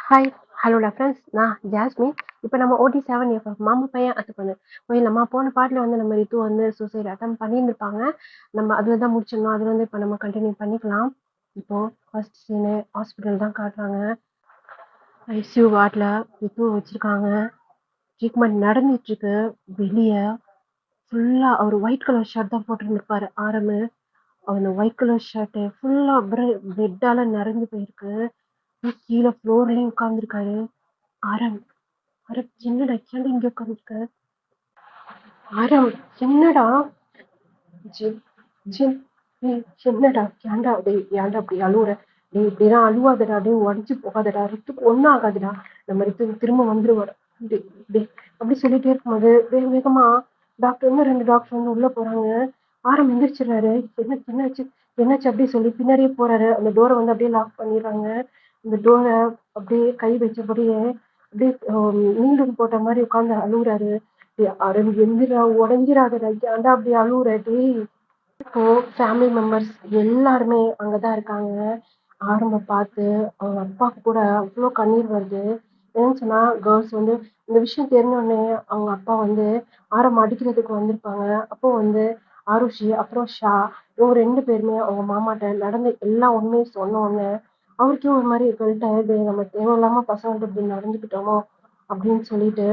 Hi, ஹலோடா friends. நான் Jasmine. இப்போ நம்ம OT7 எஃப்எம் மாமா பையன் அது பண்ணு நம்ம போன பாட்டில் வந்து நம்ம ரித்து வந்து சூசைட் அட்டம் பண்ணியிருந்திருப்பாங்க. நம்ம அதில் தான் முடிச்சிடணும். அதில் வந்து இப்போ நம்ம கண்டினியூ பண்ணிக்கலாம். இப்போ ஃபர்ஸ்ட் சீனு ஹாஸ்பிட்டல் தான் காட்டுறாங்க. ஐசியூ வார்டில் ரித்து வச்சுருக்காங்க. ட்ரீட்மெண்ட் நடந்துட்டுருக்கு. வெளியே ஃபுல்லாக அவர் ஒயிட் கலர் ஷர்ட் தான் போட்டுருந்துருப்பாரு ஆரம்பு. அந்த ஒயிட் கலர் ஷர்ட்டு ஃபுல்லாக பிளட்டால் நிறைஞ்சு போயிருக்கு. கீழே ஃப்ளோர்லேயும் உட்காந்துருக்காரு. ஆரம் ஆரம் என்னடா ஏன்டா இங்க உட்காந்துருக்க? ஆரம் என்னடா? ஜிம் ஜிம் ஏய் என்னடா ஏன்டா ஏன்டா அப்படி அழுவுற? இப்படிலாம் அழுவாதடா, உடஞ்சு போகாதடா, ரித்துக்கு ஒன்றும் ஆகாதுடா, நம்ம ரித்து திரும்ப வந்துருவாரு. அப்படி சொல்லிட்டே இருக்கும்போது வேக வேகமா டாக்டர் இன்னும் 2 டாக்டர் வந்து உள்ள போறாங்க. ஆரம் எந்திரிச்சிடுறாரு. என்னாச்சு என்னாச்சு அப்படி சொல்லி பின்னாடியே போறாரு. அந்த டோரை வந்து அப்படியே லாக் பண்ணிடுறாங்க. அந்த டோரை அப்படியே கை வச்சபடியே அப்படியே நீண்டும் போட்ட மாதிரி உட்காந்து அழுகுறாரு. அருண் எந்திரா உடஞ்சிராதடா, ஏன்டா அப்படி அழுவுற டேய்? இப்போ ஃபேமிலி மெம்பர்ஸ் எல்லாருமே அங்கதான் இருக்காங்க. ஆரம்ப பார்த்து அவங்க அப்பாவுக்கு கூட அவ்வளோ கண்ணீர் வருது. என்னன்னு சொன்னா கேர்ள்ஸ் வந்து இந்த விஷயம் தெரிஞ்ச உடனே அவங்க அப்பா வந்து ஆரம் அடிக்கிறதுக்கு வந்திருப்பாங்க. அப்போ வந்து ஆருஷி அப்புறம் ஷா இவங்க 2 பேருமே அவங்க மாமாட்ட நடந்த எல்லா உண்மையும் சொன்ன உடனே அவருக்கே ஒரு மாதிரி கல்ட் ஆயிடுது. நம்ம தேவையில்லாம பசங்கள்ட்ட இப்படி நடந்துக்கிட்டோமோ அப்படின்னு சொல்லிட்டு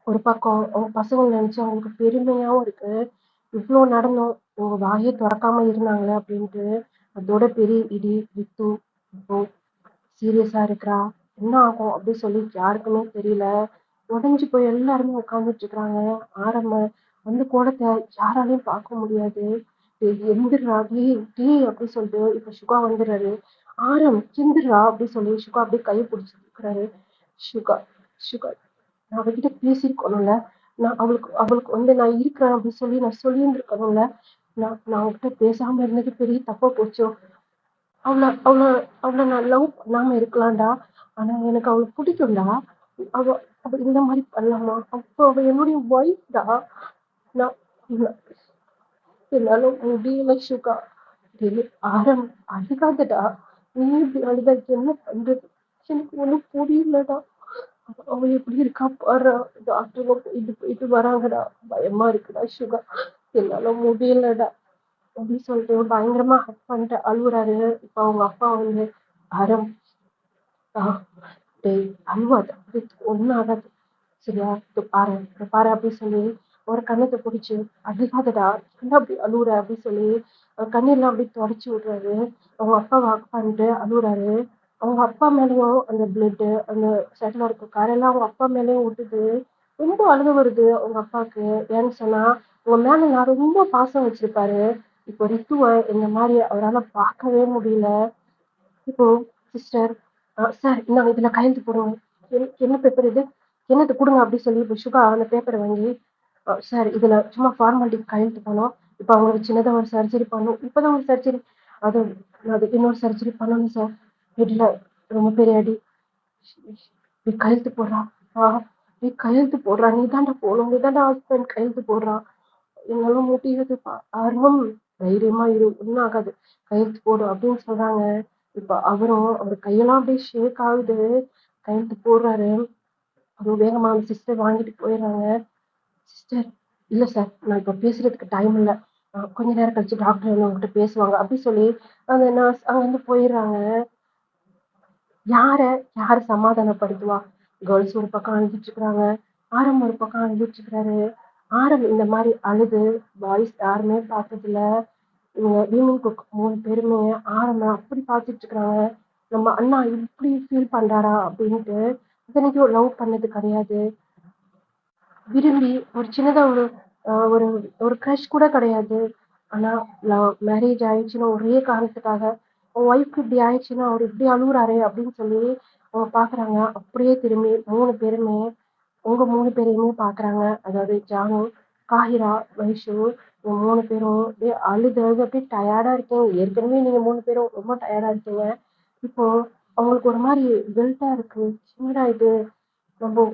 ஒரு பக்கம் அவங்க பசங்களை நினைச்சு அவங்களுக்கு பெருமையாவும் இருக்கு. இவ்வளோ நடந்தோம், உங்க வாயை திறக்காம இருந்தாங்களே அப்படின்ட்டு. அதோட பெரிய இடி வித்து இப்போ சீரியஸா இருக்கிறா. என்ன ஆகும் அப்படின்னு சொல்லி யாருக்குமே தெரியல. உடைஞ்சு போய் எல்லாருமே உட்காந்துட்டு இருக்கிறாங்க. ஆரம்ப அந்த கோலத்தை யாராலையும் பார்க்க முடியாது. எந்திரா டேய் அப்படி சொல்லிட்டு இப்ப சுகா வந்துடுறாரு. ஆரம் எந்திரா அப்படி சொல்லி சுகா அப்படியே கையை பிடிச்சிட்டு இருக்கிறாரு. சுகா சுகா நான் அவகிட்ட பேசியிருக்கணும்ல. நான் அவளுக்கு அவளுக்கு வந்து நான் இருக்கிறேன் அப்படின்னு சொல்லி நான் சொல்லியிருந்திருக்கணும்ல. நான் அவகிட்ட பேசாம இருந்தது பெரிய தப்பா போச்சோ. அவளை அவளை அவளை நான் லவ் பண்ணாம இருக்கலாம்டா. ஆனா எனக்கு அவளை பிடிக்கும்டா. அவ அவ இந்த மாதிரி பண்ணலாமா? அப்போ அவ என்னுடைய ஒய்ஃப்டா. நான் என்னால் என்னால முடியல சுகா. டேய் ஆரம் அழுகாதடா. நீ இப்படி அழுதா என்ன பண்றது? எனக்கு ஒண்ணும் புரியலடா. அவ எப்படி இருக்கா பாரு. டாக்டர் போயிட்டு போயிட்டு வராங்கடா. பயமா இருக்குடா சுகா. என்னால முடியலடா அப்படின்னு சொல்லிட்டு பயங்கரமா ஹக் பண்ணிட்டு அழுகுறாரு. இப்ப அவங்க அப்பா வந்து ஆரம் டேய் அழுவாத, ஒன்னும் ஆகாது சரியா, இது பாரு அப்படின்னு சொல்லி ஒரு கண்ணத்தை பிடிச்சு அழுகாதடா, என்ன அப்படி அழுகுற அப்படின்னு சொல்லி கண்ணீர்லாம் அப்படி தொடச்சி விடுறாரு. அவங்க அப்பா வாக் பண்ணிட்டு அழுகுறாரு. அவங்க அப்பா மேலேயும் அந்த பிளட்டு அந்த சைட்ல இருக்க காரெல்லாம் அவங்க அப்பா மேலேயும் விட்டுது. ரொம்ப அழுக வருது அவங்க அப்பாவுக்கு. ஏன்னு சொன்னா உங்க மேல நான் ரொம்ப பாசம் வச்சிருப்பாரு. இப்போ ரித்துவை இந்த மாதிரி அவரால் பார்க்கவே முடியல. இப்போ சிஸ்டர் சார் இந்தாங்க இதுல கையெழுத்து போடுங்க. என்ன பேப்பர் இது? என்னது கொடுங்க அப்படி சொல்லி இப்போ சுகா அந்த பேப்பரை வாங்கி சார் இதுல சும்மா ஃபார்மாலிட்டி கையெழுத்து பண்ணோம். இப்போ அவங்களுக்கு சின்னதாக ஒரு சர்ஜரி பண்ணணும். இப்போதான் ஒரு சர்ஜரி, அது அது இன்னொரு சர்ஜரி பண்ணணும் சார். ஹெட்ல ரொம்ப பெரிய அடி. நீ கையெழுத்து போடுறா. நீ கையெழுத்து போடுறா, நீ தாண்டா போகணும், நீ தாண்டா ஹஸ்பண்ட் கையெழுத்து போடுறா. என்னால முடியாதுப்பா. அருண் தைரியமா இரு, ஒன்றும் ஆகாது, கையெழுத்து போடு அப்படின்னு சொல்றாங்க. இப்ப அவரும் அவர் கையெல்லாம் அப்படியே ஷேக் ஆகுது. கையெழுத்து போடுறாரு. அதுவும் வேகமா அந்த சிஸ்டர் வாங்கிட்டு போயிடுறாங்க. சிஸ்டர் இல்ல சார், நான் இப்ப பேசுறதுக்கு டைம் இல்லை, கொஞ்ச நேரம் கழிச்சு டாக்டர் வந்து உங்ககிட்ட பேசுவாங்க அப்படி சொல்லி அந்த நர்ஸ் அங்க வந்து போயிடுறாங்க. யார யார சமாதானப்படுத்துவா? கேர்ள்ஸ் ஒரு பக்கம் அழுதுட்டு இருக்கிறாங்க. ஆரம் ஒரு பக்கம் அழுதுட்டு இருக்கிறாரு. ஆரம் இந்த மாதிரி அழுது பாய்ஸ் யாருமே பார்த்தது இல்ல. இவங்க ஈவினிங் குக் 3 பேருமே ஆரம்ப அப்படி பார்த்துட்டு இருக்கிறாங்க. நம்ம அண்ணா இப்படி ஃபீல் பண்றாரா அப்படின்ட்டு. இத்தனைக்கும் லவ் பண்ணது கிடையாது. விரும்பி ஒரு சின்னதா ஒரு ஒரு ஒரு க்ரஷ் கூட கிடையாது. ஆனா மேரேஜ் ஆயிடுச்சுன்னா ஒரே காரணத்துக்காக ஒய்ஃப்க்கு இப்படி ஆயிடுச்சுன்னா அவர் இப்படி அழுகுறாரே அப்படின்னு சொல்லி அவங்க பாக்குறாங்க. அப்படியே திரும்பி 3 பேருமே உங்க 3 பேரையுமே பாக்குறாங்க. அதாவது ஜானு, காஹிரா, வைஷு, இவங்க 3 பேரும் அப்படியே அழுது அழுது அப்படியே டயர்டா இருக்கீங்க. ஏற்கனவே நீங்க 3 பேரும் ரொம்ப டயர்டா இருக்கீங்க. இப்போ அவங்களுக்கு ஒரு மாதிரி கில்ட்டா இருக்கு. என்னடா இது, நம்ம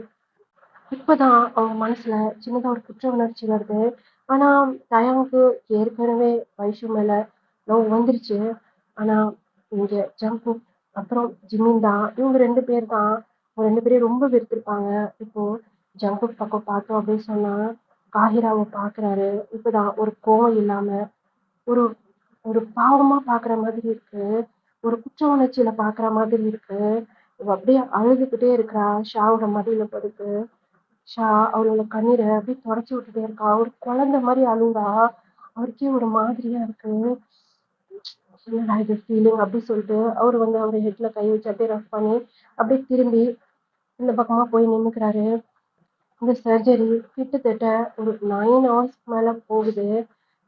இப்பதான் அவங்க மனசுல சின்னதா ஒரு குற்ற உணர்ச்சி வருது. ஆனா தயாவுக்கு ஏற்கனவே வைஷு மேல லவ் வந்துருச்சு. ஆனா இங்க ஜங்கு அப்புறம் ஜிமின் தான். இவங்க 2 பேர் தான். இவங்க 2 பேரையும் ரொம்ப வெறுத்திருப்பாங்க. இப்போ ஜங்குக் பக்கம் பார்த்தோம் அப்படின்னு சொன்னா, காஹிராவ பார்க்குறாரு. இப்பதான் ஒரு கோவம் இல்லாம, ஒரு ஒரு பாவமா பார்க்குற மாதிரி இருக்கு. ஒரு குற்ற உணர்ச்சியில பார்க்குற மாதிரி இருக்கு. இவ அப்படியே அழுதுகிட்டே இருக்கிறா. ஷாவோட மடியில படுத்து. ஷா அவளோட கண்ணீர அப்படியே தொடச்சு விட்டுட்டே இருக்கா. ஒரு குழந்தை மாரி அழுவுறா. அவருக்கே ஒரு மாதிரியா இருக்கு. என்னடா இது ஃபீலிங் அப்படி சொல்லிட்டு அவரு வந்து அவர் ஹெட்ல கை வச்சு அப்படியே ரஃப் பண்ணி அப்படியே திரும்பி இந்த பக்கமா போய் நின்னுக்கிறாரு. இந்த சர்ஜரி கிட்டத்தட்ட ஒரு 9 ஹவர்ஸ்க்கு மேல போகுது.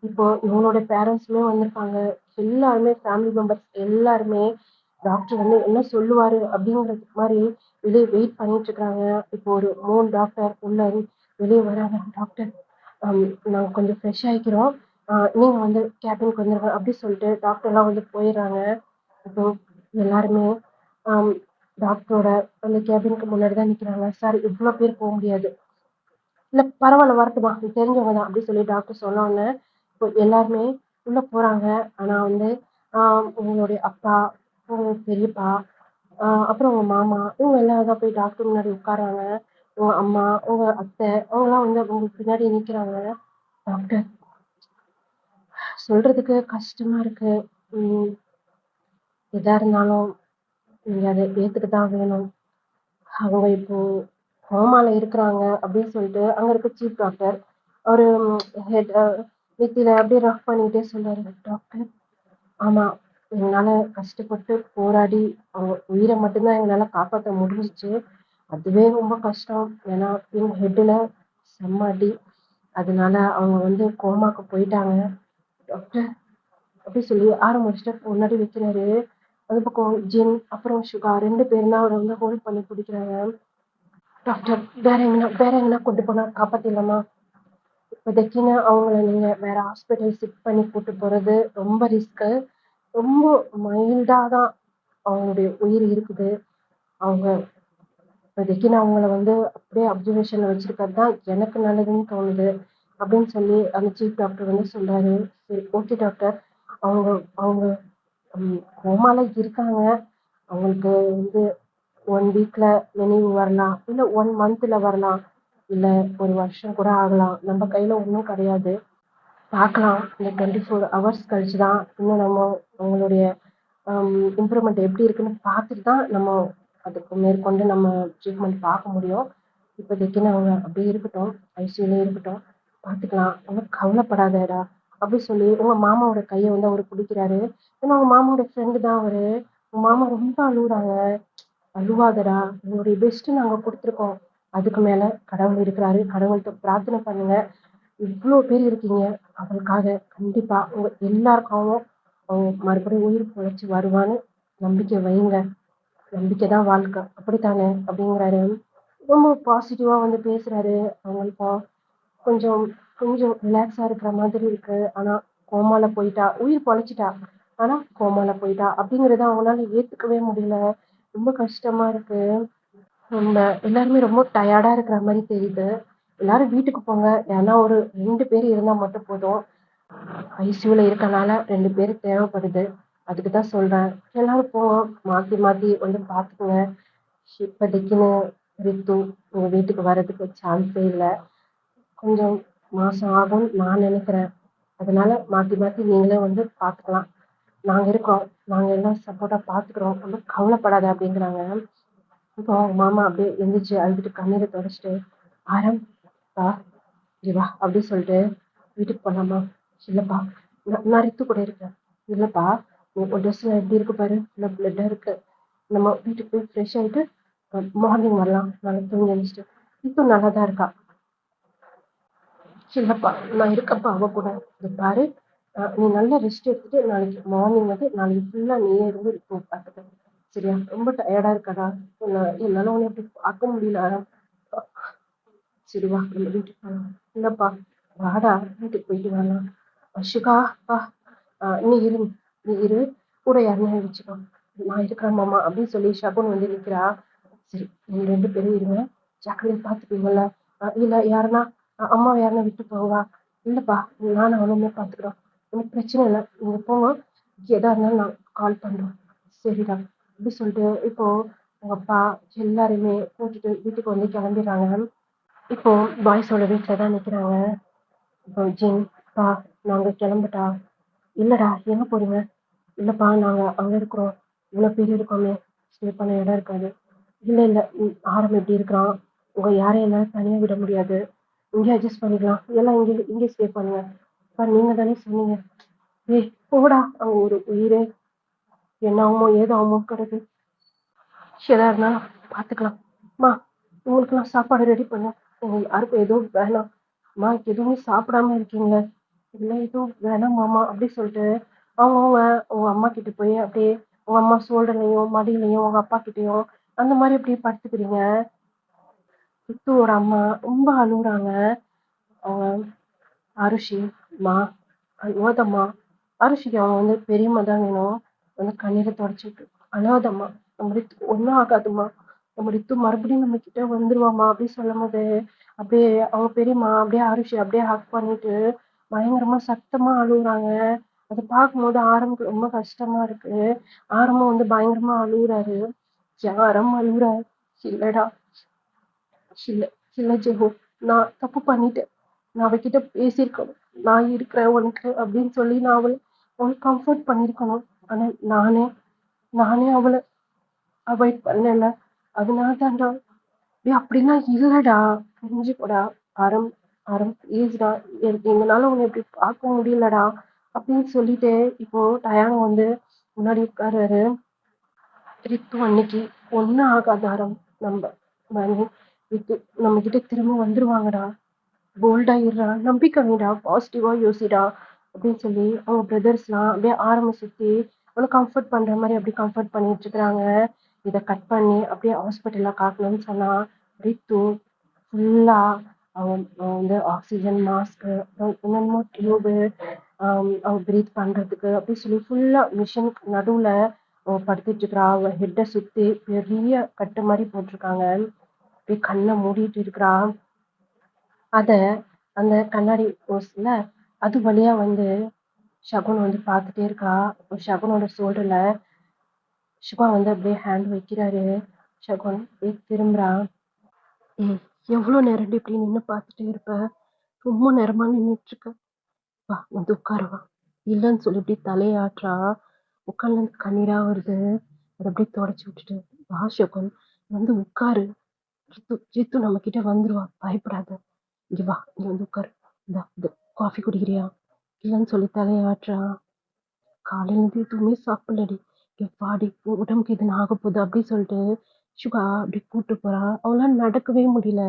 இப்போ இவனோட பேரண்ட்ஸுமே வந்திருக்காங்க. எல்லாருமே ஃபேமிலி மெம்பர்ஸ் எல்லாருமே டாக்டர் வந்து என்ன சொல்லுவாரு அப்படிங்கிறது மாதிரி வெளியே வெயிட் பண்ணிட்டு இருக்காங்க. இப்போ ஒரு 3 டாக்டர் உள்ள வெளியே வராங்க. டாக்டர் நாங்க கொஞ்சம் ஃப்ரெஷ் ஆயிக்கிறோம். நீங்க வந்து கேபினுக்கு வந்துருங்க அப்படி சொல்லிட்டு டாக்டர்லாம் வந்து போயிடுறாங்க. இப்போ எல்லாருமே ஆம், டாக்டரோட அந்த கேபினுக்கு முன்னாடி தான் நிக்கிறாங்க. சார் இவ்வளோ பேர் போக முடியாது. இல்ல பரவாயில்ல வரட்டுமா இது தெரிஞ்சவங்க தான் அப்படி சொல்லி டாக்டர் சொன்ன உடனே இப்போ எல்லாருமே உள்ள போறாங்க. ஆனா வந்து உங்களுடைய அப்பா, உங்க பெரியப்பா, அப்புறம் உங்க மாமா இவங்க எல்லாரும் தான் போய் டாக்டர் முன்னாடி உட்கார்றாங்க. உங்க அம்மா, உங்க அத்தை அவங்கலாம் வந்து உங்களுக்கு பின்னாடி நிக்கிறாங்க. டாக்டர் சொல்றதுக்கு கஷ்டமா இருக்கு. உம் எதா இருந்தாலும் நீங்க அதை ஏத்துக்க தான் வேணும். அவங்க இப்போ கோமால இருக்கிறாங்க அப்படின்னு சொல்லிட்டு அங்க இருக்க சீஃப் டாக்டர் ஒரு ஹெட் நெத்தியில அப்படியே ரஃப் பண்ணிட்டே சொல்றாரு. டாக்டர் ஆமா எங்களால கஷ்டப்பட்டு போராடி அவங்க உயிரை மட்டும்தான் எங்களால காப்பாற்ற முடிஞ்சிச்சு. அதுவே ரொம்ப கஷ்டம். ஏன்னா எங்க ஹெட்ல செம்ம அடி. அதனால அவங்க வந்து கோமாக்கு போயிட்டாங்க. டாக்டர் அப்படி சொல்லி ஆரம்பிச்சுட்டு முன்னாடி வைக்கிறாரு. அது பக்கம் ஜின் அப்புறம் சுகா 2 பேரும் தான் அவரை வந்து ஹோல்ட் பண்ணி பிடிக்கிறாங்க. டாக்டர் வேற எங்கன்னா கொண்டு போனா காப்பாத்திடலாமா? இப்போதைக்குன்னு அவங்கள நீங்க வேற ஹாஸ்பிட்டல் ஷிஃப்ட் பண்ணி கூட்டு போறது ரொம்ப ரிஸ்க்கு. ரொம்ப மைல்டா தான் அவங்களுடைய உயிர் இருக்குது. அவங்க இப்போதைக்கு நான் அவங்கள வந்து அப்படியே அப்சர்வேஷன்ல வச்சிருக்கிறது தான் எனக்கு நல்லதுன்னு தோணுது அப்படின்னு சொல்லி அந்த சீஃப் டாக்டர் வந்து சொல்றாரு. சரி ஓகே டாக்டர். அவங்க அவங்க கோமால இருக்காங்க. அவங்களுக்கு வந்து 1 வீக்ல நினைவு வரலாம். இல்ல 1 மந்த்ல வரலாம். இல்ல 1 வருஷம் கூட ஆகலாம். நம்ம கையில ஒண்ணும் கிடையாது. பார்க்கலாம். இந்த 24 ஹவர்ஸ் கழிச்சு தான் இன்னும் நம்ம அவங்களுடைய இம்ப்ரூவ்மெண்ட் எப்படி இருக்குன்னு பார்த்துட்டு தான் நம்ம அதுக்கு மேற்கொண்டு நம்ம ட்ரீட்மெண்ட் பார்க்க முடியும். இப்போதைக்குன்னு அவங்க அப்படியே இருக்கட்டும். ஐசியூலே இருக்கட்டும். பார்த்துக்கலாம். ஒன்றும் கவலைப்படாதடா அப்படி சொல்லி உங்க மாமாவோட கையை வந்து அவர் பிடிக்கிறாரு. ஏன்னா உங்க மாமாவோட ஃப்ரெண்டு தான் அவரு. உங்க மாமா ரொம்ப அழுகுறாங்க. அழுவாதடா உங்களுடைய பெஸ்ட் நாங்க கொடுத்துருக்கோம். அதுக்கு மேல கடவுள் இருக்கிறாரு. கடவுள்கிட்ட பிரார்த்தனை பண்ணுங்க. இவ்வளோ பேர் இருக்கீங்க. அவளுக்காக கண்டிப்பா உங்க எல்லாருக்காகவும் அவங்க மறுபடியும் உயிர் பொழைச்சு வருவான்னு நம்பிக்கை வைங்க. நம்பிக்கை தான் வாழ்க்கை. அப்படித்தானே அப்படிங்கிறாரு. ரொம்ப பாசிட்டிவா வந்து பேசுறாரு. அவங்களுக்கும் கொஞ்சம் கொஞ்சம் ரிலாக்ஸா இருக்கிற மாதிரி இருக்கு. ஆனா கோமால போயிட்டா உயிர் பொழைச்சிட்டா. ஆனா கோமால போயிட்டா அப்படிங்கறத அவங்களால ஏத்துக்கவே முடியல. ரொம்ப கஷ்டமா இருக்கு. ரொம்ப எல்லாருமே ரொம்ப டயர்டா இருக்கிற மாதிரி தெரியுது. எல்லாரும் வீட்டுக்கு போங்க. ஏன்னா ஒரு 2 பேர் இருந்தா மட்டும் போதும். ஐசியூல இருக்கனால 2 பேர் தேவைப்படுது. அதுக்கு தான் சொல்றேன். எல்லாரும் போங்க. மாத்தி மாத்தி வந்து பாத்துக்கோங்க. இப்போதைக்குன்னு ரித்து உங்க வீட்டுக்கு வர்றதுக்கு சான்ஸே இல்லை. கொஞ்சம் மாசம் ஆகும்னு நான் நினைக்கிறேன். அதனால மாத்தி மாத்தி நீங்களே வந்து பாத்துக்கலாம். நாங்க இருக்கோம். நாங்க எல்லாம் சப்போர்ட்டா பாத்துக்கிறோம். ஒன்றும் கவலைப்படாத அப்படிங்கிறாங்க. இப்போ அவங்க மாமா அப்படியே எந்திரிச்சு அழுதுட்டு கண்ணீரை தொடச்சிட்டு ஆரம் பா இங்க வா அப்படி சொல்லிட்டு வீட்டுக்கு போலாமா? இல்லப்பா நான் ரித்து கூட இருக்கேன். இல்லப்பா உன் ட்ரெஸ்ல எப்படி இருக்கு பாரு. இல்லை பிளட்டா இருக்கு. நம்ம வீட்டுக்கு போய் ஃப்ரெஷ் ஆயிட்டு மார்னிங் வரலாம். நாளைக்கு தூங்கி எழுந்திரிச்சிட்டு ரித்து நல்லா தான் இருக்கா. இல்லப்பா நான் இருக்கப்பா அவ கூட. இது பாரு நீ நல்லா ரெஸ்ட் எடுத்துட்டு நாளைக்கு மார்னிங் வந்து நாளைக்கு ஃபுல்லா நீயே இருந்து ரித்து பார்த்துக்க. சரியா? ரொம்ப டயர்டா இருக்காடா. என்னால உன்னை அப்படி பார்க்க முடியல ஆரம். சரி வா நம்ம வீட்டுக்கு போகலாம். இல்லப்பா வாடா வீட்டுக்கு போயிட்டு வரலாம். அஷிகா பா நீ இரு. நீ இரு. கூட யாருன்னா வச்சுக்கோ. நான் இருக்கிறேன் மாமா அப்படின்னு சொல்லி ஷகுன் வந்து நிக்கிறா. சரி நீங்க 2 பேரும் இருங்க. ஜாக்கிரதையா பார்த்துப்பீங்கல்ல. இல்ல யாருன்னா அம்மாவை யாருன்னா விட்டு போவா. இல்லப்பா நானும் அவனுமே பார்த்துக்கிறோம். ஒன்றும் பிரச்சனை இல்லை. நீங்க போங்க. எதா இருந்தாலும் நான் கால் பண்றோம். சரிடா. அப்படி சொல்லிட்டு இப்போ உங்க அப்பா எல்லாரையுமே கூட்டிட்டு வீட்டுக்கு வந்து கிளம்பிடுறாங்க. இப்போ பாய்ஸோட வீட்டில் தான் நிற்கிறாங்க. இப்போ ஜின், "பா, நாங்க கிளம்பட்டா?" "இல்லடா, எங்க போறீங்க?" "இல்லப்பா, நாங்க அங்க இருக்கிறோம். இவ்வளோ பேர் இருக்கோமே, ஸ்டே பண்ண இடம் இருக்காது." "இல்ல இல்ல, ஆரம் எப்படி இருக்கிறான், உங்க யாரையும் என்னால தனியா விட முடியாது. இங்கே அட்ஜஸ்ட் பண்ணிக்கலாம். எல்லாம் இங்கே ஸ்டே பண்ணுங்க." "அப்பா, நீங்க தானே சொன்னீங்க." "ஏய் போடா, அங்க ஒரு உயிரே என்ன ஆகுமோ ஏது ஆகுமோ கிடக்கு. எதா இருந்தாலும் பார்த்துக்கலாம். அம்மா, உங்களுக்கெல்லாம் சாப்பாடு ரெடி பண்ண. உங்களுக்கு யாருக்கும் எதுவும் வேணாம். அம்மா, எதுவுமே சாப்பிடாம இருக்கீங்களே. இல்லை எதுவும் வேணாம் மாமா அப்படி சொல்லிட்டு அவங்கவுங்க உங்க அம்மா கிட்ட போய் அப்படியே உங்க அம்மா சோல்டர்லையும் மடியிலையும் உங்க அப்பா கிட்டயும் அந்த மாதிரி அப்படியே படுத்துக்கிறீங்க. ரித்துவோட அம்மா ரொம்ப அழுகுறாங்க. அவங்க அரிசி மா அழுவாதம்மா. அரிசிக்கு அவங்க வந்து பெரியம்மா தான் வேணும். வந்து கண்ணீரை தொடச்சிட்டு அழுவாதம்மா, நம்ம ரித்து ஒன்றும் ஆகாதும்மா, நம்ம ரித்து மறுபடியும் நம்ம கிட்ட வந்துருவாம்மா அப்படின்னு சொல்லும் போது அப்படியே அவங்க பெரியம்மா அப்படியே அரிசி அப்படியே ஹக் பண்ணிட்டு பயங்கரமா சத்தமா அழுகுறாங்க. அதை பார்க்கும்போது ஆரம்புக்கு ரொம்ப கஷ்டமா இருக்கு. ஆரம்பம் வந்து பயங்கரமா அழுகுறாரு. யாரும் அழுகுறாரு. இல்லடா, இல்ல இல்ல ஜெகோ, நான் தப்பு பண்ணிட்டேன். நான் அவகிட்ட பேசியிருக்கணும். நான் இருக்கிறேன் உனக்கு அப்படின்னு சொல்லி நான் அவளை கம்ஃபர்ட் பண்ணியிருக்கணும். ஆனா நானே நானே அவளை அவாய்ட் பண்ணல. அதனால தான்டா. டேய் அப்படிலாம் இல்லடா, புரிஞ்சுக்கோடா. அறம் அறம் ப்ளீஸ்டா, எங்களால உன்னை இப்படி பார்க்க முடியலடா அப்படின்னு சொல்லிட்டு இப்போ டயானா வந்து முன்னாடி உட்கார்றாரு. ரித்து அன்னைக்கு ஒன்னும் ஆகாத அறம், நம்ம மணி ரித்து நம்ம கிட்ட திரும்ப வந்துருவாங்கடா. போல்டா இருடா, நம்பிக்கை வைடா, பாசிட்டிவா யோசிடா அப்படின்னு சொல்லி அவங்க பிரதர்ஸ்லாம் அப்படியே ஆரம்ப சுத்தி அவனை கம்ஃபர்ட் பண்ற மாதிரி அப்படி கம்ஃபர்ட் பண்ணிட்டு இருக்கிறாங்க. இதை கட் பண்ணி அப்படியே ஹாஸ்பிட்டல்ல காட்டணும்னு சொன்னா ரித்து ஃபுல்லா அவன் அவன் வந்து ஆக்சிஜன் மாஸ்க் என்னென்னமோ டியூபு அவ பிரீத் பண்றதுக்கு அப்படி சொல்லி ஃபுல்லா மிஷின் நடுவுல அவ படுத்துட்டு இருக்கிறா. அவ ஹெட்டை சுத்தி பெரிய கட்டு மாதிரி போட்டிருக்காங்க. அப்படியே கண்ணை மூடிட்டு இருக்கிறா. அத அந்த கண்ணாடி ஓஸ்ல அது வழியா வந்து ஷகுன் வந்து பார்த்துட்டே இருக்கா. ஷகுனோட ஷோல்டர்ல சிவா வந்து அப்படியே ஹேண்ட் வைக்கிறாரு. ஷகுன் அப்படியே திரும்புறா. "ஏய், எவ்வளோ நேரம் இப்படி நின்று பார்த்துட்டே இருப்ப? ரொம்ப நேரமா நின்றுட்டு இருக்க. வா, வந்து உட்காருவா." இல்லைன்னு சொல்லி இப்படி தலையாட்டுறா. உட்கார்ந்து கண்ணீரா வருது. அதை அப்படியே தொடச்சி விட்டுட்டு, "வா ஷகுன், வந்து உட்காரு. ஜித்து ஜித்து நம்ம கிட்ட வந்துருவா, பயப்படாத. இங்க வா, இங்க வந்து உட்காரு. இந்த காஃபி குடிக்கிறியா?" இல்லைன்னு சொல்லி தலையாட்டுறா. "காலையில இருந்து எதுவுமே சாப்பிடலடி. எப்பாடி உன் உடம்புக்கு எதுவும் ஆக போகுது அப்படி சொல்லிட்டு சுகா அப்படி கூட்டு போறா. அவளால நடக்கவே முடியல.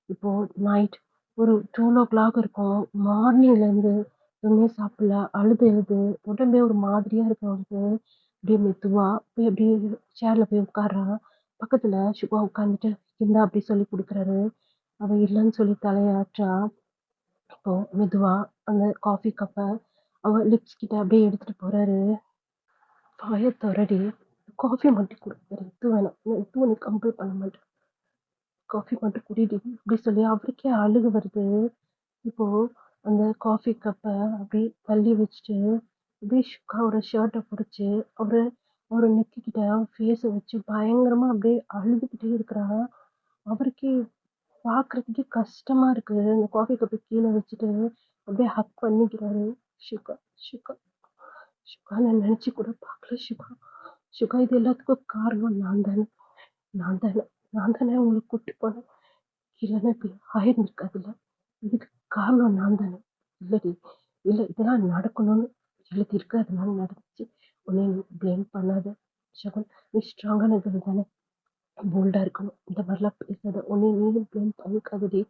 இப்போ நைட் ஒரு 12 இருக்கும். மார்னிங்ல இருந்து எதுவுமே சாப்பிடல. அழுது அழுது உடம்பே ஒரு மாதிரியா இருக்கு அவளுக்கு. அப்படியே மெதுவா போய் அப்படியே சேர்ல போய் உட்கார்றா. பக்கத்துல சுகா உட்காந்துட்டு இந்தா அப்படி சொல்லி கொடுக்குறாரு. அவ இல்லைன்னு சொல்லி தலையாட்டுறா. இப்போ மெதுவா அந்த காஃபி கப்பை அவ லிப்ஸ் கிட்ட அப்படியே எடுத்துட்டு போறாரு. "வாய தொறடி, காஃபி மட்டும் குடு. வேற எதுவும் வேணாம். நான் எதுவும் உன்னை கம்பல் பண்ண மாட்டேன். காஃபி மட்டும் குடிடி" அப்படி சொல்லி அவருக்கே அழுக வருது. இப்போ அந்த காஃபி கப்பை அப்படியே தள்ளி வச்சுட்டு அப்படியே அவரோட ஷர்ட்டை பிடிச்சி அவரு அவரு நெத்தி கிட்ட ஃபேஸை வச்சு பயங்கரமா அப்படியே அழுதுகிட்டே இருக்கிறா. அவருக்கே பார்க்கறதுக்கே கஷ்டமா இருக்கு. அந்த காஃபி கப்பை கீழே வச்சுட்டு அப்படியே ஹக் பண்ணிக்கிறாரு. "சுகா, சுகா, சுகா, நான் நினைச்சு கூட பார்க்கல சுகா. சுகா, இது எல்லாத்துக்கும் காரணம் நான் தானே. நான் தானே நான் தானே உங்களை கூப்பிட்டு போனேன். இல்லைன்னா இப்படி ஆயிருந்திருக்காதுல்ல. இதுக்கு காரணம் நான் தானே. இல்லடி, இல்லை, இதெல்லாம் நடக்கணும்னு எழுதியிருக்கு, அதனால நடந்துச்சு. உன்னை நீ ப்ளேம் பண்ணாத ஷகுன். நீ ஸ்ட்ராங்கான கேர்ள் தானே, போல்டா இருக்கணும். இந்த மாதிரிலாம் பேசாத. உன்னை நீயும் ப்ளேம் பண்ணிக்காதடி.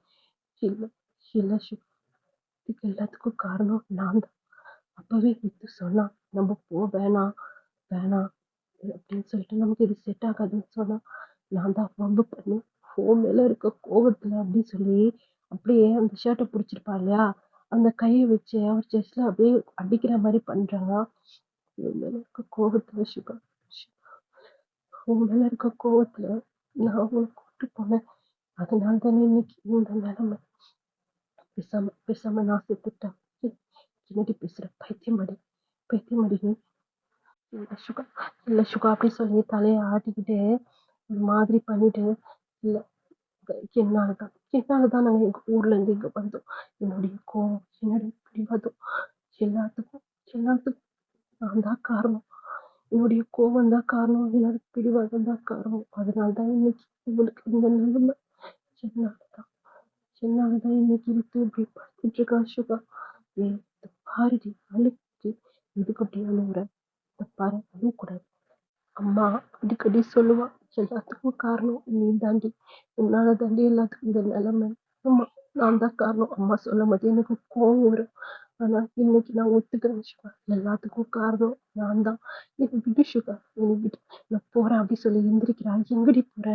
இல்லை இல்லை ஷிவ், இதுக்கு எல்லாத்துக்கும் காரணம் நான் தான். அப்பவே வித்து சொன்னா, நம்ம வேணாம் வேணாம் அப்படின்னு சொல்லிட்டு நமக்கு இது செட் ஆகாதுன்னு சொன்னா, நான் தான் வம்பு பண்ணி உன் மேல இருக்க கோவத்துல அப்படின்னு சொல்லி அப்படியே அந்த ஷர்ட்டை பிடிச்சிருப்பா இல்லையா, அந்த கையை வச்சு அவர் செஸ்ட்ல அப்படியே அடிக்கிற மாதிரி பண்றாங்க. உன் மேல இருக்க கோவத்துல சுகா, உன் மேல இருக்க கோவத்துல நான் உங்களை கூப்பிட்டு போனேன். அதனால தானே இன்னைக்கு இந்த நிலைமை. பேசாம பேசாம நான் செத்துட்டேன். என்னடி பேசுற, பைத்தியமாடி, பைத்தியமாடி நீ. இல்ல சுகா, இல்ல சுகா அப்படி சொல்லி தலையை ஆட்டிக்கிட்டு ஒரு மாதிரி பண்ணிட்டு, இல்ல என்னாலதான் என்னாலதான் நாங்க எங்க ஊர்ல இருந்து இங்க வந்தோம். என்னுடைய கோவம், என்னுடைய பிடிவாதம் எல்லாத்துக்கும் எல்லாத்துக்கும் நான் தான் காரணம். என்னுடைய கோவம் தான் காரணம், என்னோட பிடிவாதம் தான் காரணம். அதனாலதான் இன்னைக்கு உங்களுக்கு இந்த நிலைமை. என்னாலதான் என்னாலதான் இன்னைக்கு இருக்கு இப்படி பார்த்துட்டு இருக்கா சுகா. ஏய் இத பாருடி அழுக்கு, எதுக்கு அப்படி அழுகுற? இத பாரு அழுகக்கூடாது. அம்மா அடிக்கடி சொல்லுவா, எல்லாத்துக்கும் காரணம் நீ தாண்டி, உன்னால தாண்டி எல்லாத்துக்கும் இந்த நிலைமை. ஆமா, நான் தான் காரணம். அம்மா சொல்லும் போது எனக்கு கோவம் வரும். ஆனா இன்னைக்கு நான் ஒத்துக்கிறேன் சிவா, எல்லாத்துக்கும் காரணம் நான் தான். என்னை விடு சிவா, என்னை விடு, நான் போறேன் அப்படி சொல்லி எந்திரிக்கிறா. எங்கடி போற?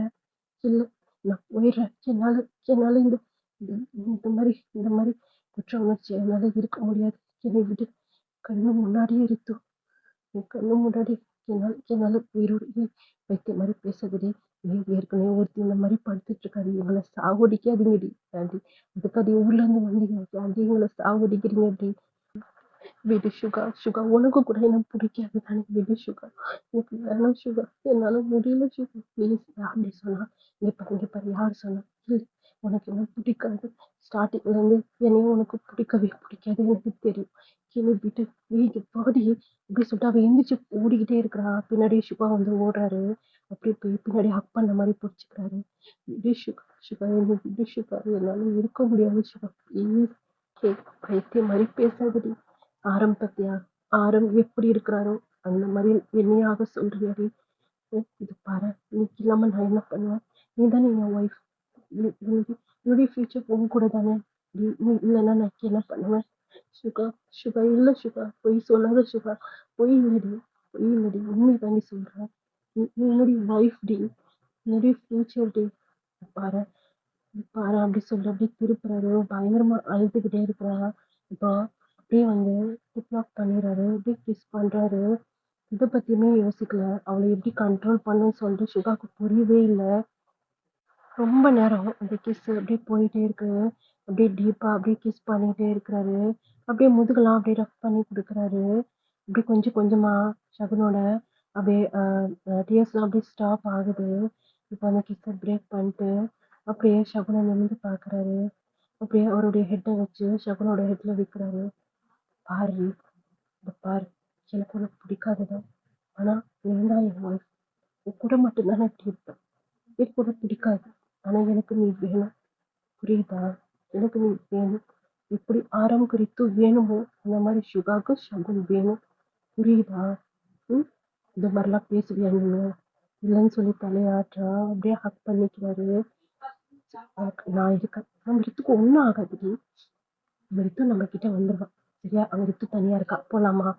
இல்ல, நான் போயிடுறேன். என்னால என்னால இந்த மாதிரி குற்ற உணர்ச்சி என்னால இருக்க முடியாது. என்னை விடு. கண்ணு முன்னாடியே இருக்கு, என் கண்ணு முன்னாடி. என்னால உயிரோட வைத்திய மாதிரி பேசாதடி. ஏற்கனவே ஒருத்தி இந்த மாதிரி படுத்துட்டு இருக்காது, எங்களை சாவடிக்காதீங்கடி ஆண்டி. அதுக்காடி ஊர்ல இருந்து வந்தீங்க ஆண்டி, எங்களை சாவடிக்கிறீங்க அப்படி. விடு சுகா, சுகா உனக்கு கூட என்ன பிடிக்காது தானே, விடு சுகா. எனக்கு வேணாம் சுகா, என்னால முடியல சுகா, ப்ளீஸ். அப்படி சொன்னா, இங்க பாரு யார் சொன்னா? இல்லை, உனக்கு என்ன பிடிக்காது. ஸ்டார்டிங்ல இருந்து என்னையும் உனக்கு பிடிக்கவே பிடிக்காது எனக்கு தெரியும். என்னை விட்டு வீட்டு பாடி அப்படி சொல்லிட்டு அவ எந்திரிச்சு ஓடிக்கிட்டே இருக்கிறா. பின்னாடி சுகா வந்து ஓடுறாரு. அப்படி போய் பின்னாடி ஹக் பண்ண மாதிரி பிடிச்சிக்கிறாரு. விடு சுகா, சுகா என்னை விடு சுகா, என்னால இருக்க முடியாது சுகா, ப்ளீஸ். பைத்தியம் மாதிரி பேசாதடி. பத்தியா, ஆரம் எப்படி இருக்கிறாரோ அந்த மாதிரி என்னையாக சொல்றியாடி. இது பாரு, நீ இல்லாம நான் என்ன பண்ணுவேன்? நீ தானே என் ஒய்ஃப். என்னுடைய ஃபியூச்சர் உன் கூட தானே. நீ இல்லைன்னா நான் என்ன பண்ணுவேன்? சுகா, சுகா இல்ல சுகா, பொய் சொல்லாத சுகா. பொய் இல்லடி உண்மை தாண்டி சொல்றேன். நீ என்னுடைய ஒய்ஃப் டி, என்னுடைய ஃபியூச்சர் டி. பாரு, பாரு அப்படி சொல்லி அப்படியே திருப்புறாரு. பயங்கரமா அழுதுகிட்டே இருக்கிறா. இப்போ அப்படியே வந்து டிப்ளாக் பண்ணிடுறாரு, அப்படியே கிஸ் பண்றாரு. இதை பத்தியுமே யோசிக்கல. அவளை எப்படி கண்ட்ரோல் பண்ணுன்னு சொல்லிட்டு சுகாக்கு புரியவே இல்லை. ரொம்ப நேரம் அந்த கிஸ் அப்படியே போயிட்டே இருக்கு. அப்படியே டீப்பா அப்படியே கிஸ் பண்ணிட்டே இருக்கிறாரு. அப்படியே முதுகெல்லாம் அப்படியே ரஃப் பண்ணி கொடுக்குறாரு. அப்படியே கொஞ்சம் கொஞ்சமா ஷகுனோட அப்படியே டியர்ஸ்லாம் அப்படியே ஸ்டாப் ஆகுது. இப்போ அந்த கிஸ்ஸை பிரேக் பண்ணிட்டு அப்படியே ஷகுனை நிமிர்ந்து பார்க்குறாரு. அப்படியே அவருடைய ஹெட்டை வச்சு ஷகுனோட ஹெட்ல வைக்கிறாரு. பாரு, இந்த பாரு, எனக்கு உனக்கு பிடிக்காதுதான். ஆனா நீ தான் என் ஒய்ஃப். உன் கூட மட்டும்தான் நான் இப்படி இருப்பேன். எனக்கு கூட பிடிக்காது, ஆனா எனக்கு நீ வேணும். புரியுதா? எனக்கு நீ வேணும். எப்படி ஆரம் குறித்து வேணுமோ அந்த மாதிரி சுகாக்கு ஷகுன் வேணும். புரியுதா? ம், இந்த மாதிரிலாம் பேசுவியா நீங்க? இல்லைன்னு சொல்லி தலையாற்றா. அப்படியே ஹக் பண்ணிக்கிறாரு. நான் இருக்கேன், நம்ம ரித்துக்கு ஒன்றும் ஆகாதுடி. நம்ம ரித்து நம்ம கிட்ட வந்துருவான். சரியா? அங்க ரித்து தனியா இருக்கா, போலாமா?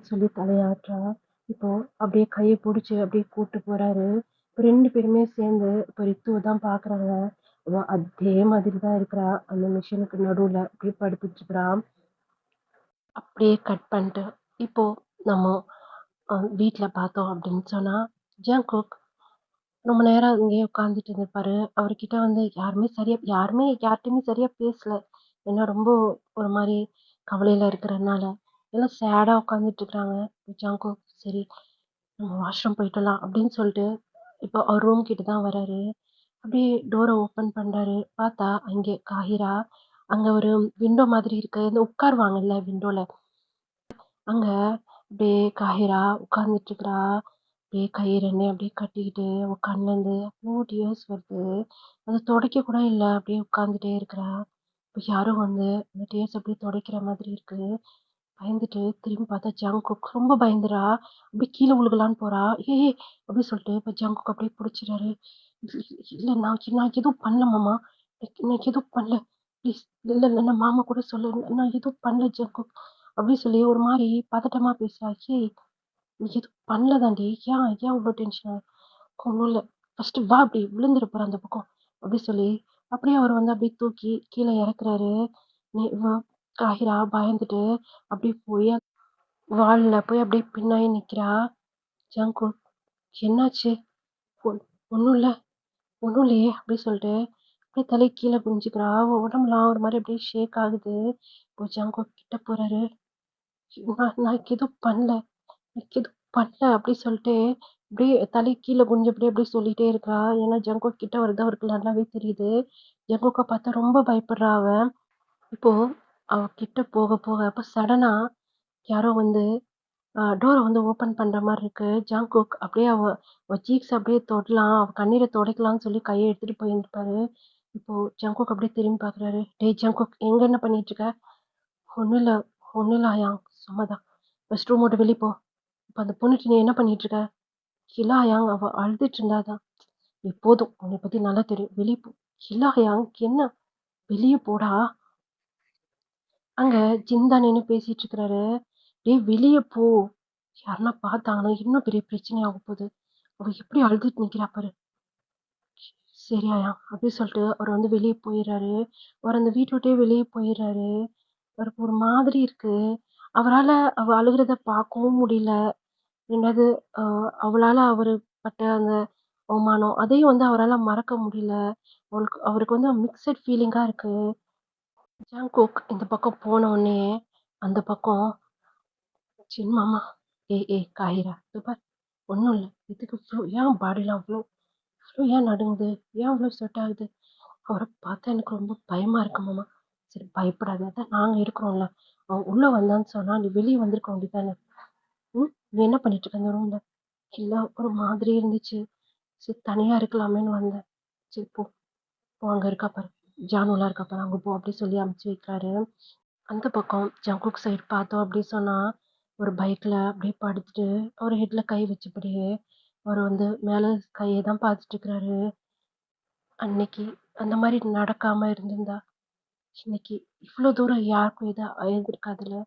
சொல்லி தலையாற்றா. இப்போ அப்படியே கையை பிடிச்சி அப்படியே கூட்டு போறாரு. இப்போ 2 பேருமே சேர்ந்து இப்போ ரித்துவை தான் பாக்குறாங்க. அவ அதே மாதிரி தான் இருக்கிறா, அந்த மிஷினுக்கு நடுவுல அப்படியே படுத்துட்டு இருக்கிறா. அப்படியே கட் பண்ணிட்டு இப்போ நம்ம வீட்டுல பார்த்தோம் அப்படின்னு சொன்னா, ஜங்குக் ரொம்ப நேரம் இங்கேயே உட்காந்துட்டு இருந்திருப்பாரு. அவர்கிட்ட வந்து யாருமே யார்கிட்டயுமே சரியா பேசல. ஏன்னா ரொம்ப ஒரு மாதிரி கவலையில இருக்கிறதுனால எல்லாம் சேடா உட்காந்துட்டு இருக்கிறாங்க. ஜாங்கோ சரி நம்ம வாஷ்ரூம் போயிட்டலாம் அப்படின்னு சொல்லிட்டு இப்போ அவர் ரூம் கிட்ட தான் வராரு. அப்படியே டோரை ஓப்பன் பண்றாரு. பார்த்தா அங்கே காஹிரா அங்க ஒரு விண்டோ மாதிரி இருக்கு, இந்த உட்காருவாங்கல்ல விண்டோல, அங்க அப்படியே காஹிரா உட்கார்ந்துட்டு இருக்கிறா. அப்படியே கை 2 அப்படியே கட்டிக்கிட்டு அவ கண்ணுல இருந்து அவ்வளோ டியர்ஸ் வருது. அதை துடைக்க கூட இல்லை, அப்படியே உட்கார்ந்துட்டே இருக்கிறா. இப்போ யாரும் வந்து அந்த டியர்ஸ் அப்படியே துடைக்கிற மாதிரி இருக்கு. பயந்துட்டு திரும்பி பார்த்தா ஜங்குக் ரொம்ப பயந்துரா. அப்படியே கீழே விழுகலான்னு போறா. ஏய் அப்படி சொல்லிட்டு இப்போ ஜங்குக் அப்படியே பிடிச்சிடாரு. இல்ல நான் எதுவும் பண்ணல மாமா, நான் எதுவும் பண்ணல, ப்ளீஸ். இல்ல இல்ல நான் மாமா கூட சொல்லு, நான் எதுவும் பண்ணல ஜங்குக் அப்படி சொல்லி ஒரு மாதிரி பதட்டமா பேசுறா. ஏய் நீ எதுவும் பண்ணலதாண்டி, ஏன் ஏன் இவ்வளோ டென்ஷன்? ஒன்றும் இல்லை, ஃபர்ஸ்ட் வா, அப்படி விழுந்துட போற அந்த பக்கம் அப்படி சொல்லி அப்படியே அவர் வந்து அப்படியே தூக்கி கீழே இறக்குறாரு. காஹிரா பயந்துட்டு அப்படியே போய் வால்ல போய் அப்படியே பின்னாடி நிக்கிறா. ஜாங்கோ என்னாச்சு? ஒன்றும் இல்லை, ஒன்றும் இல்லையே அப்படி சொல்லிட்டு அப்படியே தலை கீழே குனிஞ்சுக்கிறா. அவ உடம்புலாம் ஒரு மாதிரி அப்படியே ஷேக் ஆகுது. இப்போ ஜாங்கோ கிட்ட போறாரு. நான் எதுவும் பண்ணல, எனக்கு எதுவும் பண்ணல அப்படி சொல்லிட்டு அப்படியே தலை கீழ குனிஞ்சபடியே அப்படியே சொல்லிட்டே இருக்கா. ஏன்னா ஜங்குக் கிட்ட வருது அவருக்கு நல்லாவே தெரியுது. ஜங்குக்க பார்த்தா ரொம்ப பயப்படுறா அவ. இப்போ அவ கிட்ட போக போக அப்ப சடனா யாரோ வந்து டோர வந்து ஓப்பன் பண்ற மாரி இருக்கு. ஜங்குக் அப்படியே அவ சீக்ஸ் அப்படியே தொடலாம், அவ கண்ணீர துடைக்கலான்னு சொல்லி கைய எடுத்துட்டு போயிருந்திருப்பாரு. இப்போ ஜங்குக் அப்படியே திரும்பி பார்க்குறாரு. "டேய் ஜங்குக் எங்க என்ன பண்ணிட்டு இருக்க?" "ஒண்ணும் இல்ல, ஒண்ணும் இல்ல ஆயா. சும்மாதான். ஃபர்ஸ்ட் ரூம் விட்டு வெளிய போ." "இப்ப அந்த பொண்ணுட்ட நீ என்ன பண்ணிட்டு இருக்க?" "இல்ல ஆயா அவ அழுதுட்டு இருந்தா." "போதும் உன்னைய பத்தி நல்லா தெரியும். வெளிய போ." "இல்ல ஆயா என்ன?" "வெளிய போடா." அங்க ஜிந்தா நின்னு பேசிட்டு இருக்கிறாரு. "டேய் வெளிய போ. யாருன்னா பார்த்தாங்கன்னா இன்னும் பெரிய பிரச்சனை ஆகப் போகுது. அவ எப்படி அழுதுட்டு நிக்கிறா பாரு." "சரி ஆயா" அப்படி சொல்லிட்டு அவர் வந்து வெளிய போயிர்றாரு. அவர் அந்த வீட்ட விட்டே வெளிய போயிர்றாரு. அவருக்கு ஒரு மாதிரி இருக்கு. அவரால அவ அழுகுறத பார்க்கவும் முடியல. 2வது அ அவளால அவரு பட்ட அந்த அவமானம், அதையும் வந்து அவரால மறக்க முடியல. அவருக்கு வந்து மிக்ஸட் ஃபீலிங்கா இருக்கு. ஜாங்கோக் இந்த பக்கம் போன உடனேயே, அந்த பக்கம் சின் மாமா, ஏய் ஏய் காஹிரா, இதோ பார் ஒண்ணும் இல்ல. இதுக்கு இவ்ளோ ஏன் பாடிலாம் இவ்ளோ ஏன் நடுங்குது? ஏன் இவ்ளோ ஸ்வெட் ஆகுது? அவர பார்த்தா எனக்கு ரொம்ப பயமா இருக்கு மாமா. சரி பயப்படாத. அதான் நாங்க இருக்கிறோம்ல. அவன் உள்ள வந்தான்னு சொன்னா, நீ வெளிய வந்திருக்க வேண்டியதானே. ம். நீ என்ன பண்ணிட்டு இருக்க அந்த ரூம்ல? இல்ல ஒரு மாதிரி இருந்துச்சு. சரி தனியா இருக்கலாமேன்னு வந்தேன். சரி போ. போ அங்க இருக்கா பாரு. ஜானுலாம் இருக்கா பாரு. அங்க போ அப்படி சொல்லி அனுப்பிச்சு வைக்கிறாரு. அந்த பக்கம் ஜங்குக் சைடு பார்த்தோம் அப்படி சொன்னா, ஒரு பைக்ல அப்படியே படுத்துட்டு, அவர் ஹெட்ல கை வச்சபடியே, அவர் வந்து மேல கைய தான் பார்த்துட்டு இருக்கிறாரு. அன்னைக்கு அந்த மாரி நடக்காம இருந்திருந்தா, இன்னைக்கு இவ்ளோ தூரம் யாருக்கும் எதுவும் ஆயிருந்திருக்காதுல்ல.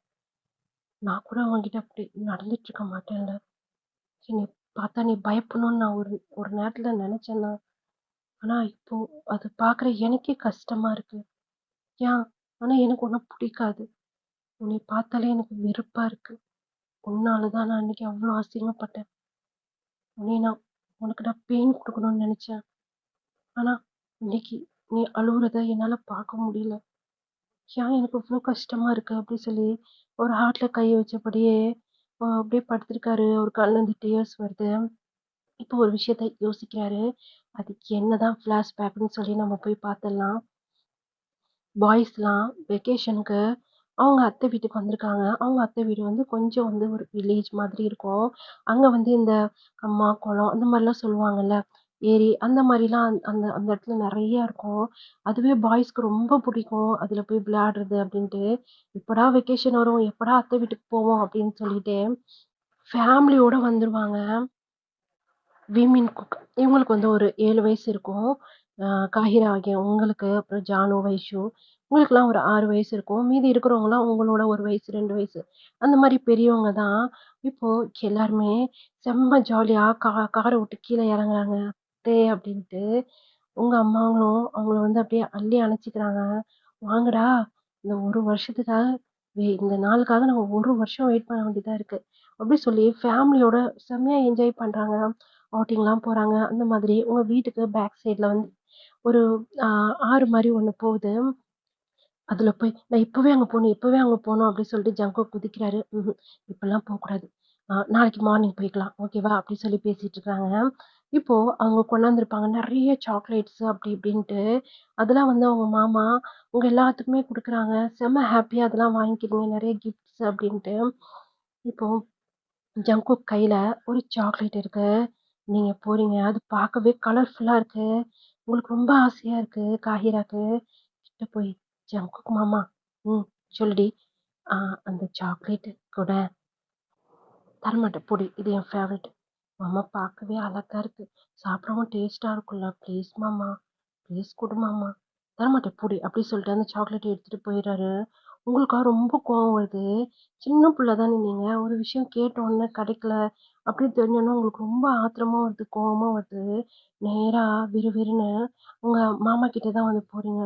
நான் கூட உன்கிட்ட அப்படி நடந்துட்டு இருக்க மாட்டேன்ல. என்னைய பார்த்தா நீ பயப்படணும்னு நான் ஒரு ஒரு நேரத்துல நெனச்சேன் தான். ஆனா இப்போ அத பார்க்குற எனக்கே கஷ்டமா இருக்கு. ஏன்? ஆனா எனக்கு உன்ன புடிக்காது. உன்னைய பார்த்தாலே எனக்கு வெறுப்பா இருக்கு. உன்னால தான் நான் அன்னைக்கு அவ்ளோ அசிங்கப்பட்டேன். உன்னைய நான் உனக்கு நான் பெயின் குடுக்கணும்னு நெனச்சேன். ஆனா, இன்னைக்கு நீ அழுவுறத என்னால பார்க்க முடியல. ஏன் எனக்கு இவ்ளோ கஷ்டமா இருக்கு அப்டி சொல்லி, ஒரு ஹார்ட்ல கைய வச்சபடியே அப்படியே படுத்திருக்காரு. அவரு கண்லருந்து டீயர்ஸ் வருது. இப்போ ஒரு விஷயத்த யோசிக்கிறாரு. அதுக்கு என்னதான் ஃப்ளாஷ்பேக்ன்னு சொல்லி நம்ம போய் பாத்துடலாம். பாய்ஸ்லாம் வெக்கேஷனுக்கு அவங்க அத்தை வீட்டுக்கு வந்திருக்காங்க. அவங்க அத்தை வீடு வந்து கொஞ்சம் வந்து ஒரு வில்லேஜ் மாதிரி இருக்கும். அங்க வந்து இந்த கம்மா, குளம் அந்த மாரிலாம் சொல்லுவாங்கல்ல. ஏரி அந்த மாரிலாம் அந்த அந்த இடத்துல நெறைய இருக்கும். அதுவே பாய்ஸ்க்கு ரொம்ப பிடிக்கும். அதுல போய் விளையாடுறது அப்டின்ட்டு. எப்படா வெக்கேஷன் வரும்? எப்படா அத்தை வீட்டுக்கு போவோம்? அப்டின்னு சொல்லிட்டு ஃபேமிலியோட வந்துருவாங்க. விமின் குக். இவங்களுக்கு வந்து ஒரு 7 வயசு இருக்கும். அ காஹிரா ஆகிய உங்களுக்கு, அப்புறம் ஜானு, வைஷு உங்களுக்கெல்லாம் ஒரு 6 வயசு இருக்கும். மீதி இருக்கிறவங்கலாம் உங்களோட 1 வயசு, 2 வயசு. அந்த மாரி பெரியவங்க தான். இப்போ எல்லாருமே செம்ம ஜாலியா கார விட்டு கீழ இறங்குறாங்க. "அத்தே" அப்படின்ட்டு. உங்க அம்மாங்களும் அவங்கள வந்து அப்படியே அள்ளி அணைச்சுக்கிறாங்க. "வாங்கடா, இந்த 1 வருஷத்துக்காக இந்த நாளுக்காக நாங்க 1 வருஷம் வெயிட் பண்ண வேண்டியதா இருக்கு." அப்படி சொல்லி ஃபேமிலியோட செம்மையா என்ஜாய் பண்றாங்க. அவுட்டிங்லாம் போறாங்க. அந்த மாதிரி உங்க வீட்டுக்கு பேக் சைட்ல வந்து ஒரு அ ஆறு மாரி ஒண்ணு போகுது. அதுல போய் நான் இப்பவே அங்க போணும், இப்பவே அங்க போணும் அப்டி சொல்லிட்டு ஜங்கு குதிக்கிறாரு. இப்பலாம் போக்கூடாது. நாளைக்கு மார்னிங் போய்க்கலாம். ஓகேவா? அப்டி சொல்லி பேசிட்டு இருக்காங்க. இப்போ அவங்க கொண்டாந்துருப்பாங்க நெறைய சாக்லேட்ஸ் அப்டி இப்டின்ட்டு. அதெல்லாம் வந்து அவங்க மாமா உங்க எல்லாத்துக்குமே குடுக்குறாங்க. செம்ம ஹேப்பியா அதெல்லாம் வாங்கிக்கிறீங்க. நெறைய கிஃப்ட்ஸ் அப்டின்ட்டு. இப்போ ஜங்குக் கையில ஒரு சாக்லேட் இருக்கு. நீங்க போறீங்க. அது பார்க்கவே கலர்ஃபுல்லா இருக்கு. உங்களுக்கு ரொம்ப ஆசையா இருக்கு காஹிராக்கு. கிட்ட போய் ஜங்குக் மாமா, ம் சொல்லுடி. ஆ அந்த சாக்லேட் குடேன். தரமாட்டேன் பொடி. இது என் ஃபேவரைட். மாமா பார்க்கவே அழகா இருக்கு. சாப்பிடவும் டேஸ்ட்டா இருக்கும்ல. ப்ளீஸ் மாமா. ப்ளீஸ் குடு மாமா. தரமாட்டேன் பொடி. அப்படி சொல்லிட்டு அந்த சாக்லேட்ட எடுத்துட்டு போயிர்றாரு. உங்களுக்கா ரொம்ப கோவம் வருது. சின்ன புள்ள தானே நீங்க. ஒரு விஷயம் கேட்ட உடனே கிடைக்கல அப்படின்னு தெரிஞ்சோனே உங்களுக்கு ரொம்ப ஆத்திரமா வருது, கோவமா வருது. நேரா விறுவிறுன்னு உங்க மாமா கிட்ட தான் வந்து போறீங்க.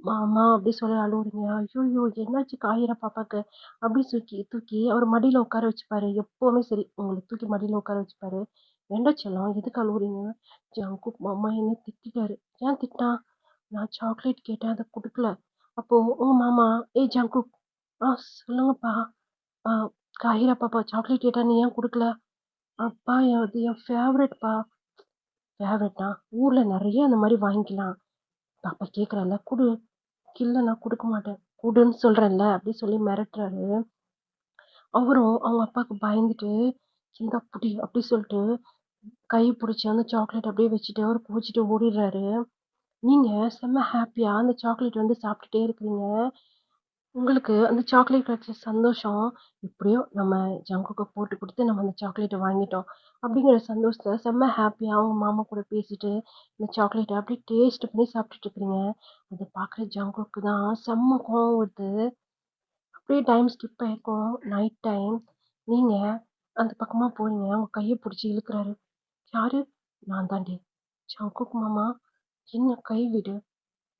மாமா அப்படி சொல்லி அழுவுறீங்க. ஐய்யய்யோ! என்னாச்சு காஹிரா பாப்பாக்கு? அப்படி தூக்கி தூக்கி அவர் மடியில உட்கார வச்சுப்பாரு. எப்பவுமே சரி, உங்கள தூக்கி மடியில உட்கார வச்சுப்பாரு. "ஏன்டா செல்லம் எதுக்கு அழுவுறீங்க?" "ஜங்குக் மாமா என்ன திட்டிட்டாரு." "ஏன் திட்டினா?" "நான் சாக்லேட் கேட்டேன். அத குடுக்கல." அப்போ உங்க மாமா, "ஏய் ஜங்குக்." "ஆ சொல்லுங்கப்பா. ஆ காஹிரா பாப்பா சாக்லேட் கேட்டா நீ ஏன் குடுக்கல?" அப்பா அது என் ஃபேவரைட்ப்பா. ஃபேவரைட்னா ஊர்ல நெறைய அந்த மாரி வாங்கிக்கலாம். அப்பா கேட்குறான்ல, "குடு." "இல்ல நான் குடுக்க மாட்டேன்." "குடுன்னு சொல்றேன்ல." அப்படி சொல்லி மிரட்டுறாரு. அவரும் அவங்க அப்பாவுக்கு பயந்துட்டு, "இந்தா புடி" அப்படி சொல்லிட்டு கை புடிச்சு அந்த சாக்லேட் அப்படியே வச்சுட்டு அவரு கோச்சிட்டு ஓடிர்றாரு. நீங்க செம்ம ஹேப்பியா அந்த சாக்லேட் வந்து சாப்பிட்டுட்டே இருக்கிறீங்க. உங்களுக்கு அந்த சாக்லேட் கிடைச்ச சந்தோஷம், எப்படியோ நம்ம ஜங்குக்கு போட்டு குடுத்து நம்ம அந்த சாக்லேட்ட வாங்கிட்டோம். அப்படிங்கிற சந்தோஷத்துல செம்ம ஹேப்பியா அவங்க மாமா கூட பேசிட்டு, இந்த சாக்லேட்ட அப்படியே டேஸ்ட் பண்ணி சாப்பிட்டுட்டு இருக்கிறீங்க. அத பார்க்குற ஜங்குக்கு தான் செம்ம கோவம் வருது. அப்படியே டைம் ஸ்கிப் ஆயிருக்கும். Night time. நீங்க அந்த பக்கமா போறீங்க. உங்க கைய புடிச்சு இழுக்குறாரு. யாரு? நான் தான்டி. "ஜங்குக் மாமா, என்ன கை விடு."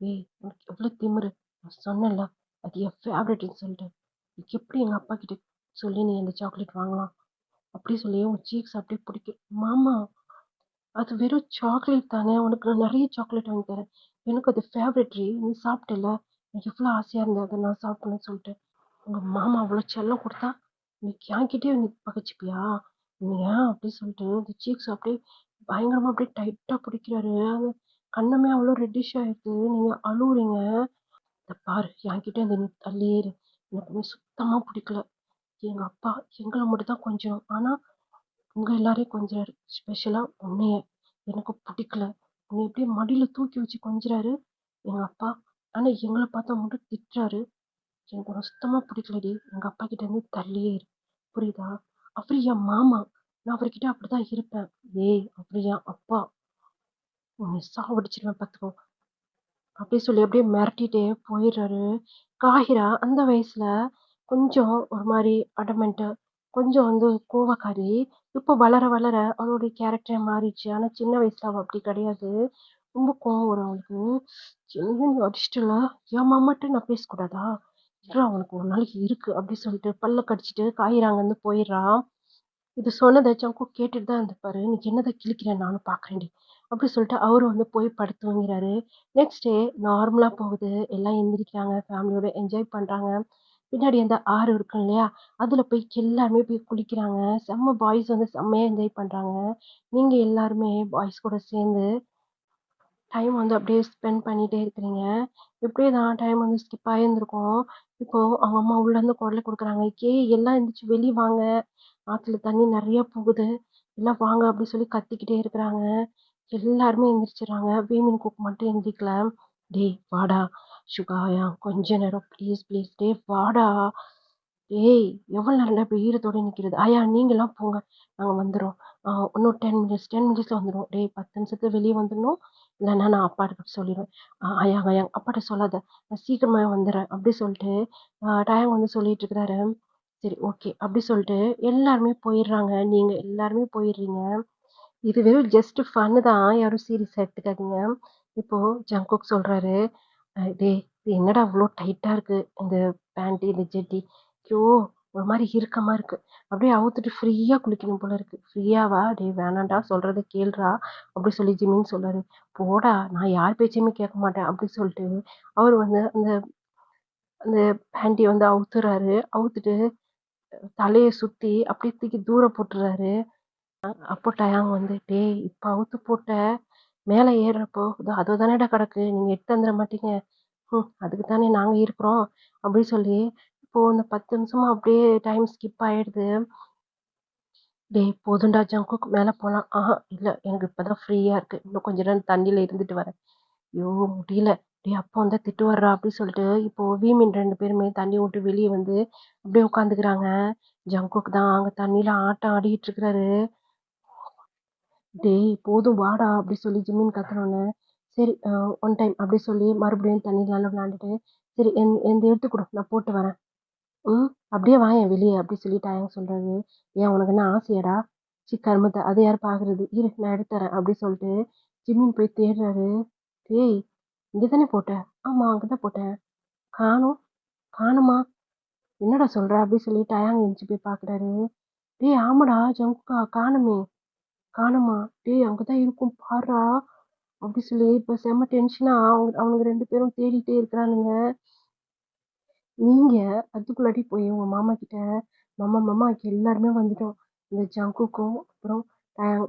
"ஏய் உனக்கு எவ்ளோ திமிரு? நான் சொன்னேன்ல, அது என் ஃபேவரைட்ன்னு சொல்லிட்டு. எப்படி எங்க அப்பா கிட்ட சொல்லி நீ அந்த சாக்லேட் வாங்கலாம்?" அப்படி சொல்லி உங்க சீக்ஸ் அப்படியே பிடிக்கும். "மாமா, அது வெறும் சாக்லேட் தானே. உனக்கு நான் நெறைய சாக்லேட் வாங்கி தரேன். எனக்கு அது ஃபேவரைட்ரி. நீ சாப்பிட்டல்ல. எனக்கு எவ்ளோ ஆசையா இருந்தது அத நான் சாப்பிடணும்னு சொல்லிட்டு." உங்க மாமா அவ்ளோ செல்லம் குடுத்தா, நீ என்கிட்டயே நீ பகச்சுப்பியா? நீ ஏன் அப்படி சொல்லிட்டு அந்த சீக்ஸ் அப்படியே பயங்கரமா அப்படியே டைட்டா பிடிக்கிறாரு. அது கன்னமே அவ்ளோ ரெட்டிஷ் ஆயிடுது. நீங்க அழுவுறீங்க. "இத பாரு என்கிட்ட இருந்து நீ தள்ளியே இரு. எனக்கு உன்ன சுத்தமா புடிக்கல. எங்க அப்பா எங்கள மட்டும் தான் கொஞ்சும். ஆனா உங்க எல்லாரையும் கொஞ்சுறாரு. ஸ்பெஷலா உன்னைய. எனக்கு புடிக்கல." உன்னைய அப்படியே மடியில தூக்கி வச்சு கொஞ்சுறாரு எங்க அப்பா. ஆனா எங்கள பார்த்தா மட்டும் திட்டுறாரு. எனக்கு உன்ன சுத்தமா பிடிக்கலடி. எங்க அப்பா கிட்ட இருந்து தள்ளியே இரு. புரியுதா? அவரு என் மாமா. நான் அவர்கிட்ட அப்படிதான் இருப்பேன். ஏய் அவரு என் அப்பா. உன்னை சாவடிச்சிருவேன் பார்த்துக்கோ. அப்படி சொல்லி அப்படியே மிரட்டிட்டே போயிடுறாரு. காஹிரா அந்த வயசுல கொஞ்சம் ஒரு மாரி அடமென்ட்டு, கொஞ்சம் வந்து கோவக்காரி. இப்போ வளர வளர அவளுடைய கேரக்டரே மாறிடுச்சு. ஆனா சின்ன வயசுல அவ அப்படி கிடையாது. ரொம்ப கோவம் வரும் அவளுக்கு. "என்ன நீ அடிச்சிட்டல? என் மாமாட்ட நான் பேசக்கூடாதா? இருடா உனக்கு ஒரு நாளைக்கு இருக்கு." அப்படி சொல்லிட்டு பல்ல கடிச்சிட்டு காய்கறி அங்கருந்து போயிடுறா. இது சொன்னத ஜங்கு கேட்டுட்டு தான் இருந்திருப்பாரு. "இன்னைக்கு என்னத கிழிக்கிறேன் நானும் பார்க்குறேன்டி." அப்படி சொல்லிட்டு அவரும் வந்து போய் படுத்து தூங்கிறாரு. நெக்ஸ்ட் டே நார்மலா போகுது. எல்லாம் எந்திரிக்கிறாங்க. ஃபேமிலியோட என்ஜாய் பண்றாங்க. பின்னாடி அந்த ஆறு இருக்கும் இல்லையா? அதுல போய் எல்லாருமே போய் குளிக்கிறாங்க. செம்ம பாய்ஸ் வந்து செம்மையா என்ஜாய் பண்றாங்க. நீங்க எல்லாருமே பாய்ஸ் கூட சேர்ந்து டைம் வந்து அப்படியே ஸ்பெண்ட் பண்ணிட்டே இருக்கிறீங்க. எப்படியே தான் டைம் வந்து ஸ்கிப் ஆயிருந்திருக்கும். இப்போ அவங்க அம்மா உள்ளேருந்து குரல் குடுக்குறாங்க. "ஏய் எல்லாம் எந்திரிச்சு வெளிய வாங்க. ஆத்துல தண்ணி நெறைய போகுது. எல்லாம் வாங்க." அப்படி சொல்லி கத்திக்கிட்டே இருக்கிறாங்க. எல்லாருமே எந்திரிச்சுர்றாங்க. வீமின் குக் மட்டும் எந்திரிக்கல. "டேய் வாடா, சுகாயா கொஞ்ச நேரம் ப்ளீஸ் ப்ளீஸ். டேய் வாடா. டேய் எவ்வளோ நேரம்டா இப்படி ஈரத்தோட நிக்கிறது? ஆயா நீங்கலாம் போங்க. நாங்க வந்துர்றோம். இன்னும் 10 மினிட்ஸ் 10 மினிட்ஸ்ல வந்துருவோம். டேய் 10 நிமிஷத்துல வெளிய வந்துரணும். இல்லன்னா நான் அப்பாட்ட சொல்லிருவேன்." ஆயா ஆயா அப்பாட்ட சொல்லாத. நான் சீக்கிரமாவே வந்துர்றேன்." அப்படி சொல்லிட்டு டயம் வந்து சொல்லிட்டு இருக்கிறாரு. சரி ஓகே. அப்படி சொல்லிட்டு எல்லாருமே போயிர்றாங்க. நீங்க எல்லாருமே போயிர்றீங்க. இது வெறும் ஜஸ்ட் ஃபன்னு தான். யாரும் சீரியஸா எடுத்துக்காதீங்க. இப்போ ஜங்குக் சொல்றாரு, டேய் இது என்னடா இவ்ளோ டைட்டா இருக்கு. இந்த பேண்ட், இந்த ஜெட்டி. ஐயோ! ஒரு மாரி இறுக்கமா இருக்கு. அப்படியே அவுத்துட்டு ஃப்ரீயா குளிக்கணும் போல இருக்கு." "ஃப்ரீயாவா? டேய் வேணான்டா சொல்றத கேளுடா." அப்படி சொல்லி ஜிமின் சொல்றாரு. "போடா நான் யார் பேச்சையுமே கேட்க மாட்டேன்." அப்படி சொல்லிட்டு அவரு வந்து அந்த அந்த பேண்ட்டிய வந்து அவுத்துறாரு. அவுத்துட்டு தலைய சுத்தி அப்படியே தூக்கி தூர போட்டுறாரு. அப்போ டயாங் வந்து, "டேய் இப்ப அவுத்து போட்ட, மேல ஏறுறப்போ அதோ தானடா கிடக்கு. நீங்க எடுத்து தந்துர மாட்டீங்க. அதுக்கு தானே நாங்க இருக்கிறோம்." அப்படி சொல்லி இப்போ இந்த 10 நிமிஷமா அப்படியே டைம் ஸ்கிப் ஆயிடுது. "டேய் போதும்டா ஜங்குக் மேல போலாம்." இல்ல எனக்கு இப்பதான் ஃப்ரீயா இருக்கு. இன்னும் கொஞ்ச நேரம் தண்ணீல இருந்துட்டு வரேன்." "ஐயோ! முடியல. டேய் அப்பா வந்தா திட்டுவார்றா." அப்படி சொல்லிட்டு இப்போ வீமின் 2 பேருமே தண்ணி விட்டு வெளிய வந்து அப்படியே உட்காந்துக்கிறாங்க. ஜங்குக் தான் அங்க தண்ணீல ஆட்டம் ஆடிட்டு இருக்கிறாரு. "டேய் போதும் வாடா" அப்படி சொல்லி ஜிமின் கத்துனோனே, சரி ஒன் டைம் அப்படி சொல்லி மறுபடியும் தண்ணீலலாம் விளையாண்டுட்டு, "சரி என்து எடுத்து குடு நான் போட்டு வரேன்." அப்படியே வாயேன் வெளிய அப்படி சொல்லி டயங் சொல்றாரு. "ஏன் உனக்கு என்ன ஆசையாடா? ச்சீ கருமத்த அத யார் பார்க்குறது? இரு நான் எடுத்து தரேன்." அப்படி சொல்லிட்டு ஜிமின் போய் தேடுறாரு. "டேய் இங்க தானே போட்ட?" "ஆமா அங்க தான் போட்டேன்." "காணோம்." "காணோமா? என்னடா சொல்ற?" அப்படி சொல்லி டயாங் எந்திச்சு போய் பார்க்குறாரு. "டேய் ஆமாடா ஜங்குக்கா காணோமே." "காணோமா? டேய் அங்க தான் இருக்கும் பார்றா." அப்படி சொல்லி இப்ப செம்ம டென்ஷனா அவனுங்க 2 பேரும் தேடிட்டே இருக்கிறானுங்க. நீங்க அதுக்குள்ளாட்டி போய் உங்க மாமா கிட்ட, மாமா மாமா எல்லாருமே வந்துட்டோம். இந்த ஜங்குக்கும் அப்புறம்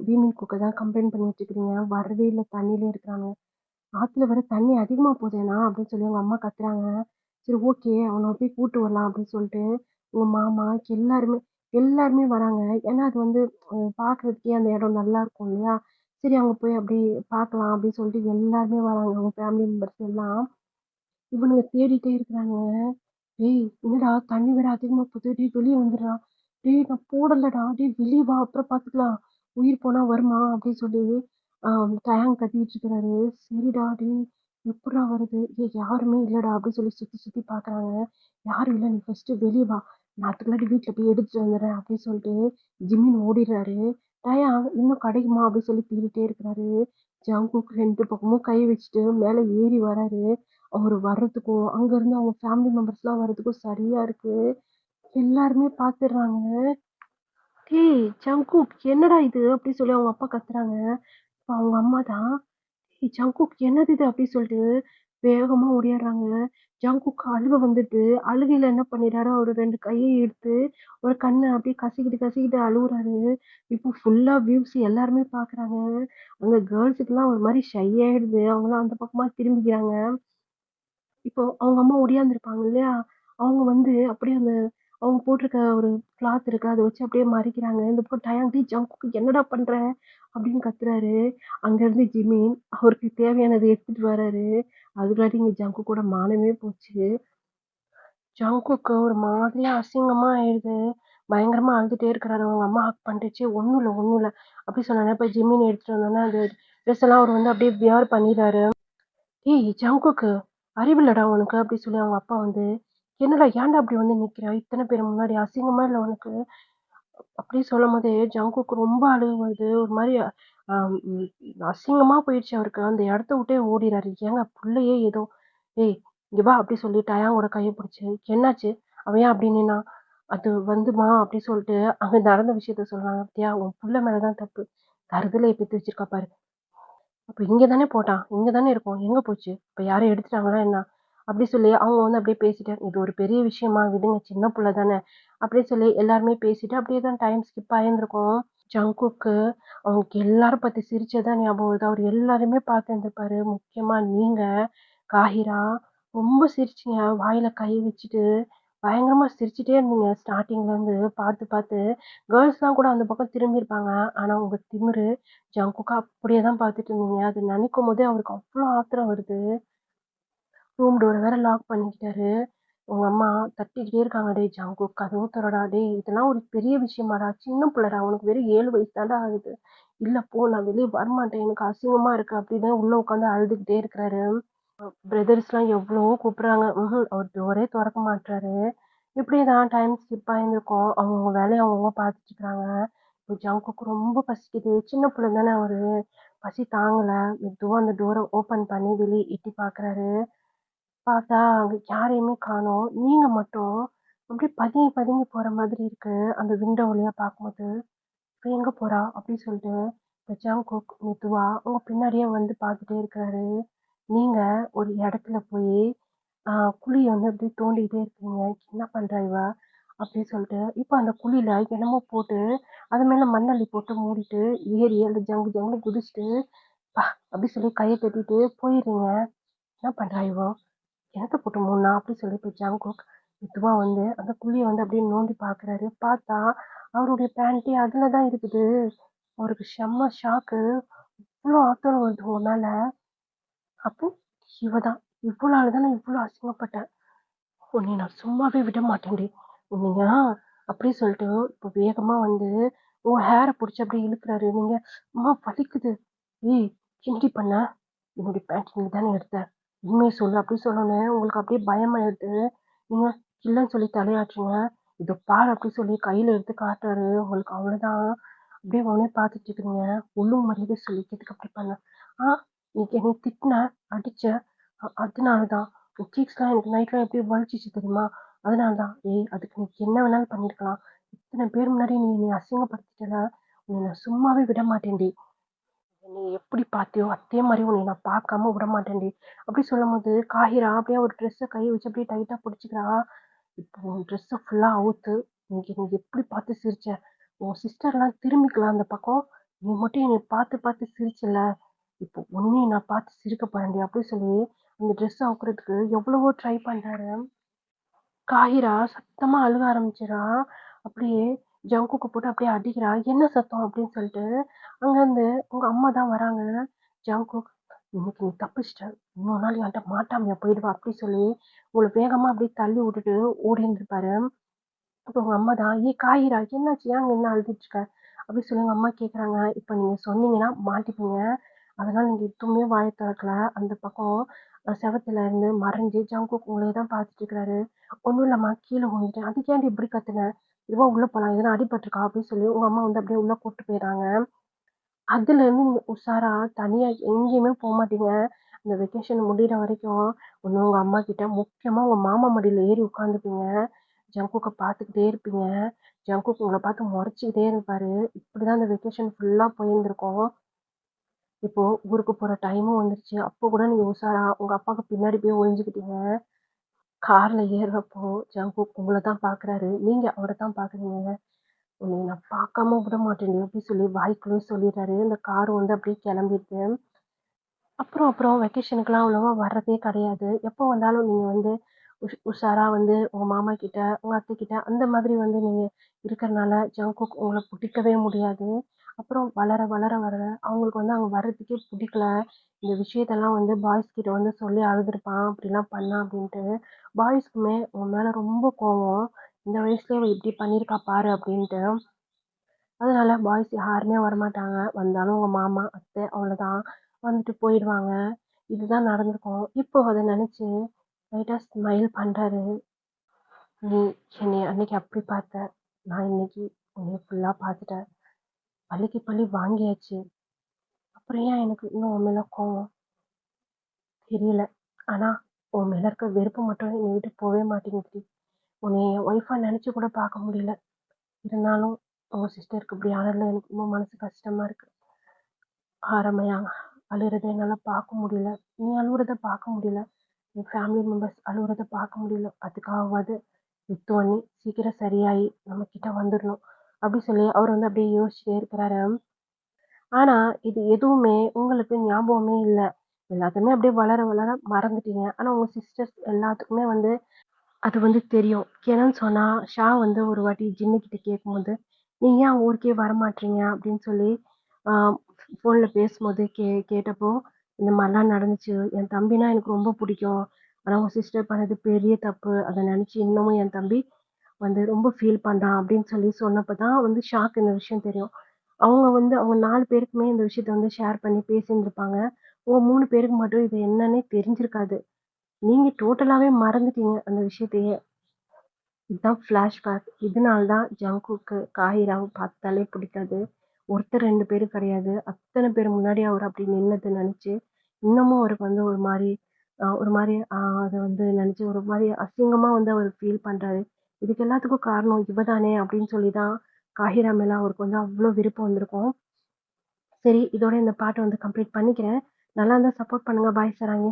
வீமின் குக்க தான் கம்ப்ளைண்ட் பண்ணி வச்சுக்கிறீங்க. வரவே இல்ல. தண்ணியிலே இருக்கிறாங்க. ஆத்துல வேற தண்ணி அதிகமா போதேண்ணா அப்படின்னு சொல்லி அவங்க அம்மா கத்துறாங்க. சரி ஓகே. அவன போய் கூட்டு வரலாம் அப்படின்னு சொல்லிட்டு, உங்க மாமா எல்லாருமே எல்லாருமே வராங்க. ஏன்னா அது வந்து பார்க்கறதுக்கே அந்த இடம் நல்லா இருக்கும் இல்லையா? சரி அங்க போய் அப்படி பார்க்கலாம் அப்படின்னு சொல்லிட்டு எல்லாருமே வராங்க. அவங்க ஃபேமிலி மெம்பர்ஸ் எல்லாம். இவனுங்க தேடிட்டே இருக்கிறாங்க. "டேய் என்னடா தண்ணி வேற அதிகமா போகுது. டேய் வெளிய வந்துடுறா. டேய் நான் போடலடா. டேய் வெளிய வா அப்புறம் பார்த்துக்கலாம். உயிர் போனா வருமா?" அப்படின்னு சொல்லி டயாங் கத்திட்டு இருக்கிறாரு. சரிடா டேய் எப்புட்றா வருது? ஏய் யாருமே இல்லடா அப்படின்னு சொல்லி சுத்தி சுத்தி பார்க்குறாங்க. யாரும் இல்ல நீ ஃபர்ஸ்ட்டு வெளிய வா. நான் அதுக்குள்ளாடி வீட்ல போய் எடுத்துட்டு வந்துடுறேன் அப்படின்னு சொல்லிட்டு ஜிமின் ஓடிடுறாரு. டயாங் இன்னும் கிடைக்குமா அப்படின்னு சொல்லி தேடிட்டே இருக்கிறாரு. ஜங்குக் 2 பக்கமும் கை வச்சுட்டு மேல ஏறி வராரு. அவரு வர்றதுக்கும், அங்க இருந்து அவங்க ஃபேமிலி மெம்பர்ஸ்லாம் வர்றதுக்கும் சரியா இருக்கு. எல்லாருமே பாத்துடுறாங்க. "டேய் ஜங்குக் என்னடா இது?" அப்படி சொல்லி அவங்க அப்பா கத்துறாங்க. அப்ப அவங்க அம்மா தான், "ஏய் ஜங்குக் என்னது இது?" அப்படி சொல்லிட்டு வேகமா ஓடியாடுறாங்க. ஜங்குக் அழுக வந்துட்டு, அழுகையில என்ன பண்ணிடுறாரு, அவரு 2 கைய எடுத்து ஒரு கண்ண அப்படியே கசக்கிட்டு கசக்கிட்டு அழுவுறாரு. இப்போ ஃபுல்லா வியூஸ் எல்லாருமே பாக்குறாங்க. அங்க கேர்ல்ஸுக்குலாம் ஒரு மாரி ஷை ஆயிடுது. அவங்கலாம் அந்த பக்கமா திரும்பிக்கிறாங்க. இப்போ அவங்க அம்மா ஒடியாந்துருப்பாங்க இல்லையா? அவங்க வந்து அப்படியே அந்த அவங்க போட்டிருக்க ஒரு கிளாத் இருக்கு. அத வச்சு அப்படியே மறைக்கிறாங்க. இந்த பக்கம் டயான் "டேய் ஜங்குக் என்னடா பண்ற?" அப்படின்னு கத்துறாரு. அங்கருந்து ஜிமின் அவருக்கு தேவையானத எடுத்துட்டு வராரு. அதுக்குள்ளாட்டி இங்க ஜங்குக்கோட மானமே போச்சு. ஜங்குக்கு ஒரு மாதிரியா அசிங்கமா ஆயிடுது. பயங்கரமா அழுதுட்டே இருக்கிறாரு. அவங்க அம்மா ஹக் பண்ணிட்டு, ஒண்ணும் இல்ல, ஒண்ணும் இல்ல." அப்படி சொன்னோனே போய் ஜிமின் எடுத்துட்டு வந்தோனே அந்த ட்ரெஸ் எல்லாம் அவரு வந்து அப்படியே வியர் பண்ணிறாரு. "ஏய் ஜங்குக்கு, அறிவில்லடா உனக்கு?" அப்படி சொல்லி அவங்க அப்பா வந்து, "என்னடா ஏன்டா அப்படி வந்து நிக்கிற? இத்தன பேர் முன்னாடி அசிங்கமா இல்ல உனக்கு?" அப்படி சொல்லும்போதே ஜங்குக்கு ரொம்ப அழுக வருது. ஒரு மாரி அ ம் அசிங்கமா போயிடுச்சு அவருக்கு. அந்த இடத்த விட்டே ஓடிறாரு. ஏங்க புள்ளையே ஏதோ "ஏய் இங்க வா" அப்படி சொல்லி டயாங்கோட கைய பிடிச்சு, "என்னாச்சு? அவன் ஏன் அப்படி நின்னான்?" "அது வந்துமா" அப்படி சொல்லிட்டு அங்க நடந்த விஷயத்த சொல்றாங்க. "பாத்தியா உன் புள்ள மேல தான் தப்பு. தருதலைய பெத்து வச்சிருக்கா பாரு." அப்ப இங்க தானே போட்டான். இங்க தானே இருக்கும். எங்க போச்சு? இப்ப யாரும் எடுத்துட்டாங்களா என்ன? அப்படி சொல்லி அவங்க வந்து அப்படியே பேசிட்டு, "இது ஒரு பெரிய விஷயமா? விடுங்க. சின்ன புள்ள தானே." அப்படின்னு சொல்லி எல்லாருமே பேசிட்டு அப்படியே தான் டைம் ஸ்கிப் ஆயிருந்திருக்கும். ஜங்குக்கு அவங்களுக்கு எல்லாரும் பத்தி சிரிச்சது தான் ஞாபகம் வருது. அவரு எல்லாரையுமே பார்த்துருந்துருப்பாரு. முக்கியமா நீங்க, காஹிரா ரொம்ப சிரிச்சீங்க. வாயில கை வச்சுட்டு, பயங்கரமா சிரிச்சுட்டே இருந்தீங்க. ஸ்டார்ட்டிங்ல இருந்து பார்த்து பார்த்து. கேர்ல்ஸ்லாம் கூட அந்த பக்கம் திரும்பியிருப்பாங்க. ஆனா உங்க திமிரு ஜங்குக்க அப்படியே தான் பார்த்துட்டு இருந்தீங்க. அது நெனைக்கும்போதே அவருக்கு அவ்ளோ ஆத்திரம் வருது. ரூம் டோர வேற லாக் பண்ணிக்கிட்டாரு. உங்க அம்மா தட்டிக்கிட்டே இருக்காங்க. "டேய் ஜங்குக் கதவு தொறடா டேய்! இதெல்லாம் ஒரு பெரிய விஷயமாடா? சின்ன புள்ளடா. உனக்கு வெறும் 7 வயசு தான்டா ஆகுது. இல்ல போ நான் வெளிய வரமாட்டேன். எனக்கு அசிங்கமா இருக்கு." அப்படின்னு உள்ள உட்காந்து அழுதுகிட்டே இருக்கிறாரு. பிரதர்ஸ்லாம் எவ்வளவோ கூப்பிடுறாங்க. அவர் டோரே தொறக்க மாட்றாரு. இப்படியேதான் டைம் ஸ்கிப் ஆயிருந்திருக்கும். அவங்கவங்க வேலைய அவங்கவங்க பார்த்துட்டு இருக்காங்க. இப்போ ஜங்குக்கு ரொம்ப பசிக்குது. சின்ன புள்ள தானே அவரு. பசி தாங்கல. மெதுவா அந்த டோர ஓப்பன் பண்ணி வெளிய எட்டி பார்க்குறாரு. பார்த்தா அங்க யாரையுமே காணோம். நீங்க மட்டும் அப்படியே பதுங்கி பதுங்கி போற மாதிரி இருக்கு. அந்த விண்டோ வழியா பார்க்கும்போது. "இவ எங்க போறா?" அப்படின்னு சொல்லிட்டு இந்த ஜங்குக் மெதுவா உங்க பின்னாடியே வந்து பார்த்துட்டே இருக்கிறாரு. நீங்க ஒரு இடத்துல போய் குழிய வந்து அப்படியே தோண்டிக்கிட்டே இருக்கீங்க. "என்ன பண்றா இவ?" அப்படின்னு சொல்லிட்டு, இப்ப அந்த குழியில என்னமோ போட்டு, அது மேல மண்ணள்ளி போட்டு மூடிட்டு, ஏறி அந்த ஜங்கு ஜங்குன்னு குதிச்சுட்டு, "அப்பா!" அப்படி சொல்லி கைய தட்டிட்டு போயிர்றீங்க. "என்ன பண்றா இவ? என்னத்த போட்டு மூடுனா?" அப்படி சொல்லி போய் ஜங்குக் மெதுவா வந்து அந்த குழிய வந்து அப்படியே நோண்டி பார்க்குறாரு. பார்த்தா, அவருடைய பேண்டே அதுல தான் இருக்குது. அவருக்கு செம்ம ஷாக்கு. இவ்ளோ ஆத்திரம் வருது உங்க மேல. அப்போ இவ தான். இவளால தான் நான் இவ்ளோ அசிங்கப்பட்டேன். உன்னைய நான் சும்மாவே விட மாட்டேன்டி. உன்னைய அப்படியே சொல்லிட்டு இப்போ வேகமா வந்து உன் ஹேர புடிச்சு அப்படியே இழுக்குறாரு. நீங்க அம்மா வலிக்குது. ஏய் என்னடி பண்ண? என்னுடைய பேண்ட் நீ தானே எடுத்த? உண்மைய சொல்லு அப்படி சொன்னோனே உங்களுக்கு அப்படியே பயமாயிடுது. நீங்க இல்லன்னு சொல்லி தலையாட்டுறீங்க. இதோ பாரு அப்படி சொல்லி கையில எடுத்து காட்டுறாரு. உங்களுக்கு அவ்வளோதான். அப்படியே அவனே பார்த்துட்டு இருக்கிறீங்க. ஒழுங்கு மரியாதை சொல்லி எதுக்கு அப்படி பண்ண? ஆ இன்னைக்கு என்னை திட்டின, அடிச்ச. அதனால தான். என் சீக்ஸ்லாம் எனக்கு நைட்லாம் எப்படி வலிச்சுச்சு தெரியுமா? அதனால தான். ஏய் அதுக்கு நீ என்ன வேணாலும் பண்ணியிருக்கலாம். இத்தன பேர் முன்னாடி நீ என்னைய அசிங்கப்படுத்திட்டல. உன்னை நான் சும்மாவே விட மாட்டேன்டி. என்னைய எப்படி பார்த்தியோ அதே மாரி உன்னைய நான் பார்க்காம விடமாட்டேன்டி. அப்படி சொல்லும்போது காஹிரா அப்படியே ஒரு ட்ரெஸ்ஸ கைய வச்சு அப்படியே டைட்டா புடிச்சுக்கிறா. இப்போ உன் ட்ரெஸ்ஸ ஃபுல்லா அவுத்து, இன்னைக்கு நீ எப்படி பார்த்து சிரிச்ச? உன் சிஸ்டர்லாம் திரும்பிக்கலாம் அந்த பக்கம். நீ மட்டும் என்னைய பார்த்து பார்த்து சிரிச்சல்ல, இப்போ உன்னையும் நான் பார்த்து சிரிக்க போறேன்டி அப்படின்னு சொல்லி அந்த ட்ரெஸ் அவுக்குறதுக்கு எவ்வளவோ ட்ரை பண்றாரு. காஹிரா சத்தமா அழுக ஆரம்பிச்சிடுறா. அப்படியே ஜங்குக்க போட்டு அப்படியே அடிக்கிறா. என்ன சத்தம் அப்படின்னு சொல்லிட்டு அங்கேருந்து உங்க அம்மா தான் வராங்க. ஜங்குக், இன்னைக்கு நீ தப்பிச்சிட்ட. இன்னொரு நாள் என்கிட்ட மாட்டாமையா போயிடுவா அப்படி சொல்லி உங்களை வேகமா அப்படியே தள்ளி விட்டுட்டு ஓடி இருந்திருப்பாரு. அப்போ உங்க அம்மா தான், ஏய் காஹிரா என்னாச்சு? ஏன் அங்க என்ன அழுதுட்டு இருக்க? அப்படி சொல்லி உங்க அம்மா கேட்குறாங்க. இப்போ நீங்க சொன்னீங்கன்னா மாட்டிப்பீங்க. அதனால நீங்க எதுவுமே வாய திறக்கல. அந்த பக்கம் செவத்துல இருந்து மறைஞ்சு ஜங்குக் உங்களே தான் பார்த்துட்டு இருக்கிறாரு. ஒன்றும் இல்லம்மா கீழே விழுந்துட்டேன். அதுக்கு ஏன்டி இப்படி கத்துன? இதுவா உள்ள போலாம் எதனா அடிபட்டிருக்கா அப்படின்னு சொல்லி உங்க அம்மா வந்து அப்படியே உள்ள கூட்டு போயிடுறாங்க. அதுல இருந்து நீங்க உஷாரா தனியா எங்கேயுமே போக மாட்டீங்க. இந்த வெக்கேஷன் முடியிற வரைக்கும் ஒண்ணு உங்க அம்மா கிட்ட, முக்கியமா உங்க மாமா மடியில ஏறி உட்காந்துப்பீங்க. ஜங்குக்க பார்த்துக்கிட்டே இருப்பீங்க. ஜங்குக் உங்களை பார்த்து முறைச்சிக்கிட்டே இருப்பாரு. இப்படிதான் இந்த வெக்கேஷன் ஃபுல்லா போயிருந்திருக்கும். இப்போ ஊருக்கு போற டைமும் வந்துருச்சு. அப்போ கூட நீங்க உஷாரா உங்க அப்பாவுக்கு பின்னாடி போய் ஒளிஞ்சுக்கிட்டீங்க. கார்ல ஏறுறப்போ ஜங்குக் உங்கள தான் பார்க்குறாரு. நீங்க அவர தான் பார்க்குறீங்க. உன்னைய நான் பார்க்காம விட மாட்டேன்டி அப்படி சொல்லி வாய்க்குள்ளேயே சொல்லிடுறாரு. அந்த கார் வந்து அப்படியே கிளம்பிடுது. அப்புறம் வெக்கேஷனுக்குலாம் அவ்வளவா வர்றதே கிடையாது. எப்போ வந்தாலும் நீங்க வந்து உஷாரா வந்து உங்க மாமா கிட்ட, உங்க அத்தை கிட்ட அந்த மாதிரி வந்து நீங்க இருக்கறனால ஜங்குக் உங்கள புடிக்கவே முடியாது. அப்புறம் வளர வளர வளர அவங்களுக்கு வந்து அங்க வர்றதுக்கே புடிக்கல. இந்த விஷயத்தெல்லாம் வந்து பாய்ஸ் கிட்ட வந்து சொல்லி அழுதுருப்பான். இப்படிலாம் பண்ணான் அப்படின்ட்டு. பாய்ஸ்க்குமே உன் மேல ரொம்ப கோவம். இந்த வயசுலயே இவ இப்படி பண்ணியிருக்கா பாரு அப்படின்ட்டு. அதனால பாய்ஸ் யாருமே வரமாட்டாங்க. வந்தாலும் உங்க மாமா, அத்தை அவ்வளோதான். வந்துட்டு போயிடுவாங்க. இதுதான் நடந்திருக்கும். இப்போ அத நெனச்சு லைட்டா ஸ்மைல் பண்றாரு. "நீ என்னைய அன்னைக்கு அப்படி பார்த்த. நான் இன்னைக்கு உன்னைய ஃபுல்லா பார்த்துட்டேன். பழிக்கு பழி வாங்கியாச்சு. அப்புறம் ஏன் எனக்கு இன்னும் உன் மேல கோவம்? தெரியல. ஆனா உன் மேல இருக்க வெறுப்பு மட்டும் என்னை விட்டு போவே மாட்டேங்குதுடி. உன்னைய என் ஒய்ஃபா நெனச்சு கூட பார்க்க முடியல. இருந்தாலும் உங்க சிஸ்டருக்கு இப்படி ஆனதுல எனக்கு ரொம்ப மனசு கஷ்டமா இருக்கு." ரம்யா, அழுறத என்னால பார்க்க முடியல. நீ அழுவுறத பார்க்க முடியல. என் ஃபேமிலி மெம்பர்ஸ் அழுவுறத பார்க்க முடியல. அதுக்காகவாது வித்து பண்ணி சீக்கிரம் சரியாயி நம்ம கிட்ட வந்துடணும். அப்படி சொல்லி அவர் வந்து அப்படியே யோசிச்சுட்டே இருக்கிறாரு. ஆனா இது எதுவுமே உங்களுக்கு ஞாபகமே இல்ல. எல்லாத்தையுமே அப்படியே வளர வளர மறந்துட்டீங்க. ஆனா உங்க சிஸ்டர்ஸ் எல்லாத்துக்குமே வந்து அது வந்து தெரியும். ஏன்னு சொன்னா, ஷா வந்து ஒரு வாட்டி ஜின்னு கிட்ட கேட்கும்போது, "நீங்க ஏன் ஊருக்கே வரமாட்றீங்க?" அப்படின்னு சொல்லி ஆ ஃபோன்ல பேசும்போது கேட்டப்போ, இந்த மாரிலாம் நடந்துச்சு. என் தம்பினா எனக்கு ரொம்ப பிடிக்கும். ஆனா உங்க சிஸ்டர் பண்ணது பெரிய தப்பு. அத நெனச்சு இன்னமும் என் தம்பி வந்து ரொம்ப ஃபீல் பண்றான் அப்படின்னு சொல்லி சொன்னப்ப தான் வந்து ஷாக்கு இந்த விஷயம் தெரியும். அவங்க வந்து அவங்க 4 பேருக்குமே இந்த விஷயத்த வந்து ஷேர் பண்ணி பேசியிருந்திருப்பாங்க. உங்க 3 பேருக்கு மட்டும் இது என்னன்னே தெரிஞ்சிருக்காது. நீங்க டோட்டலாவே மறந்துட்டீங்க அந்த விஷயத்தையே. இதுதான் ஃப்ளாஷ்பேக். இதனால தான் ஜங்குக்கு காஹிராவ பார்த்தாலே பிடிக்காது. ஒருத்தர் 2 பேரு கிடையாது. அத்தன பேர் முன்னாடி அவர் அப்படி நின்னத நெனச்சு, இன்னமும் அவருக்கு வந்து ஒரு மாரி அத வந்து நெனச்சு ஒரு மாரி அசிங்கமா வந்து அவரு ஃபீல் பண்றாரு. இதுக்கு எல்லாத்துக்கும் காரணம் இவ தானே அப்படின்னு சொல்லி தான் காஹிரா மேல அவருக்கு வந்து அவ்ளோ விருப்பம் வந்திருக்கும். சரி இதோட இந்த பாட்ட வந்து கம்ப்ளீட் பண்ணிக்கிறேன். நல்லா இருந்தா சப்போர்ட் பண்ணுங்க. பாய் சராங்கி.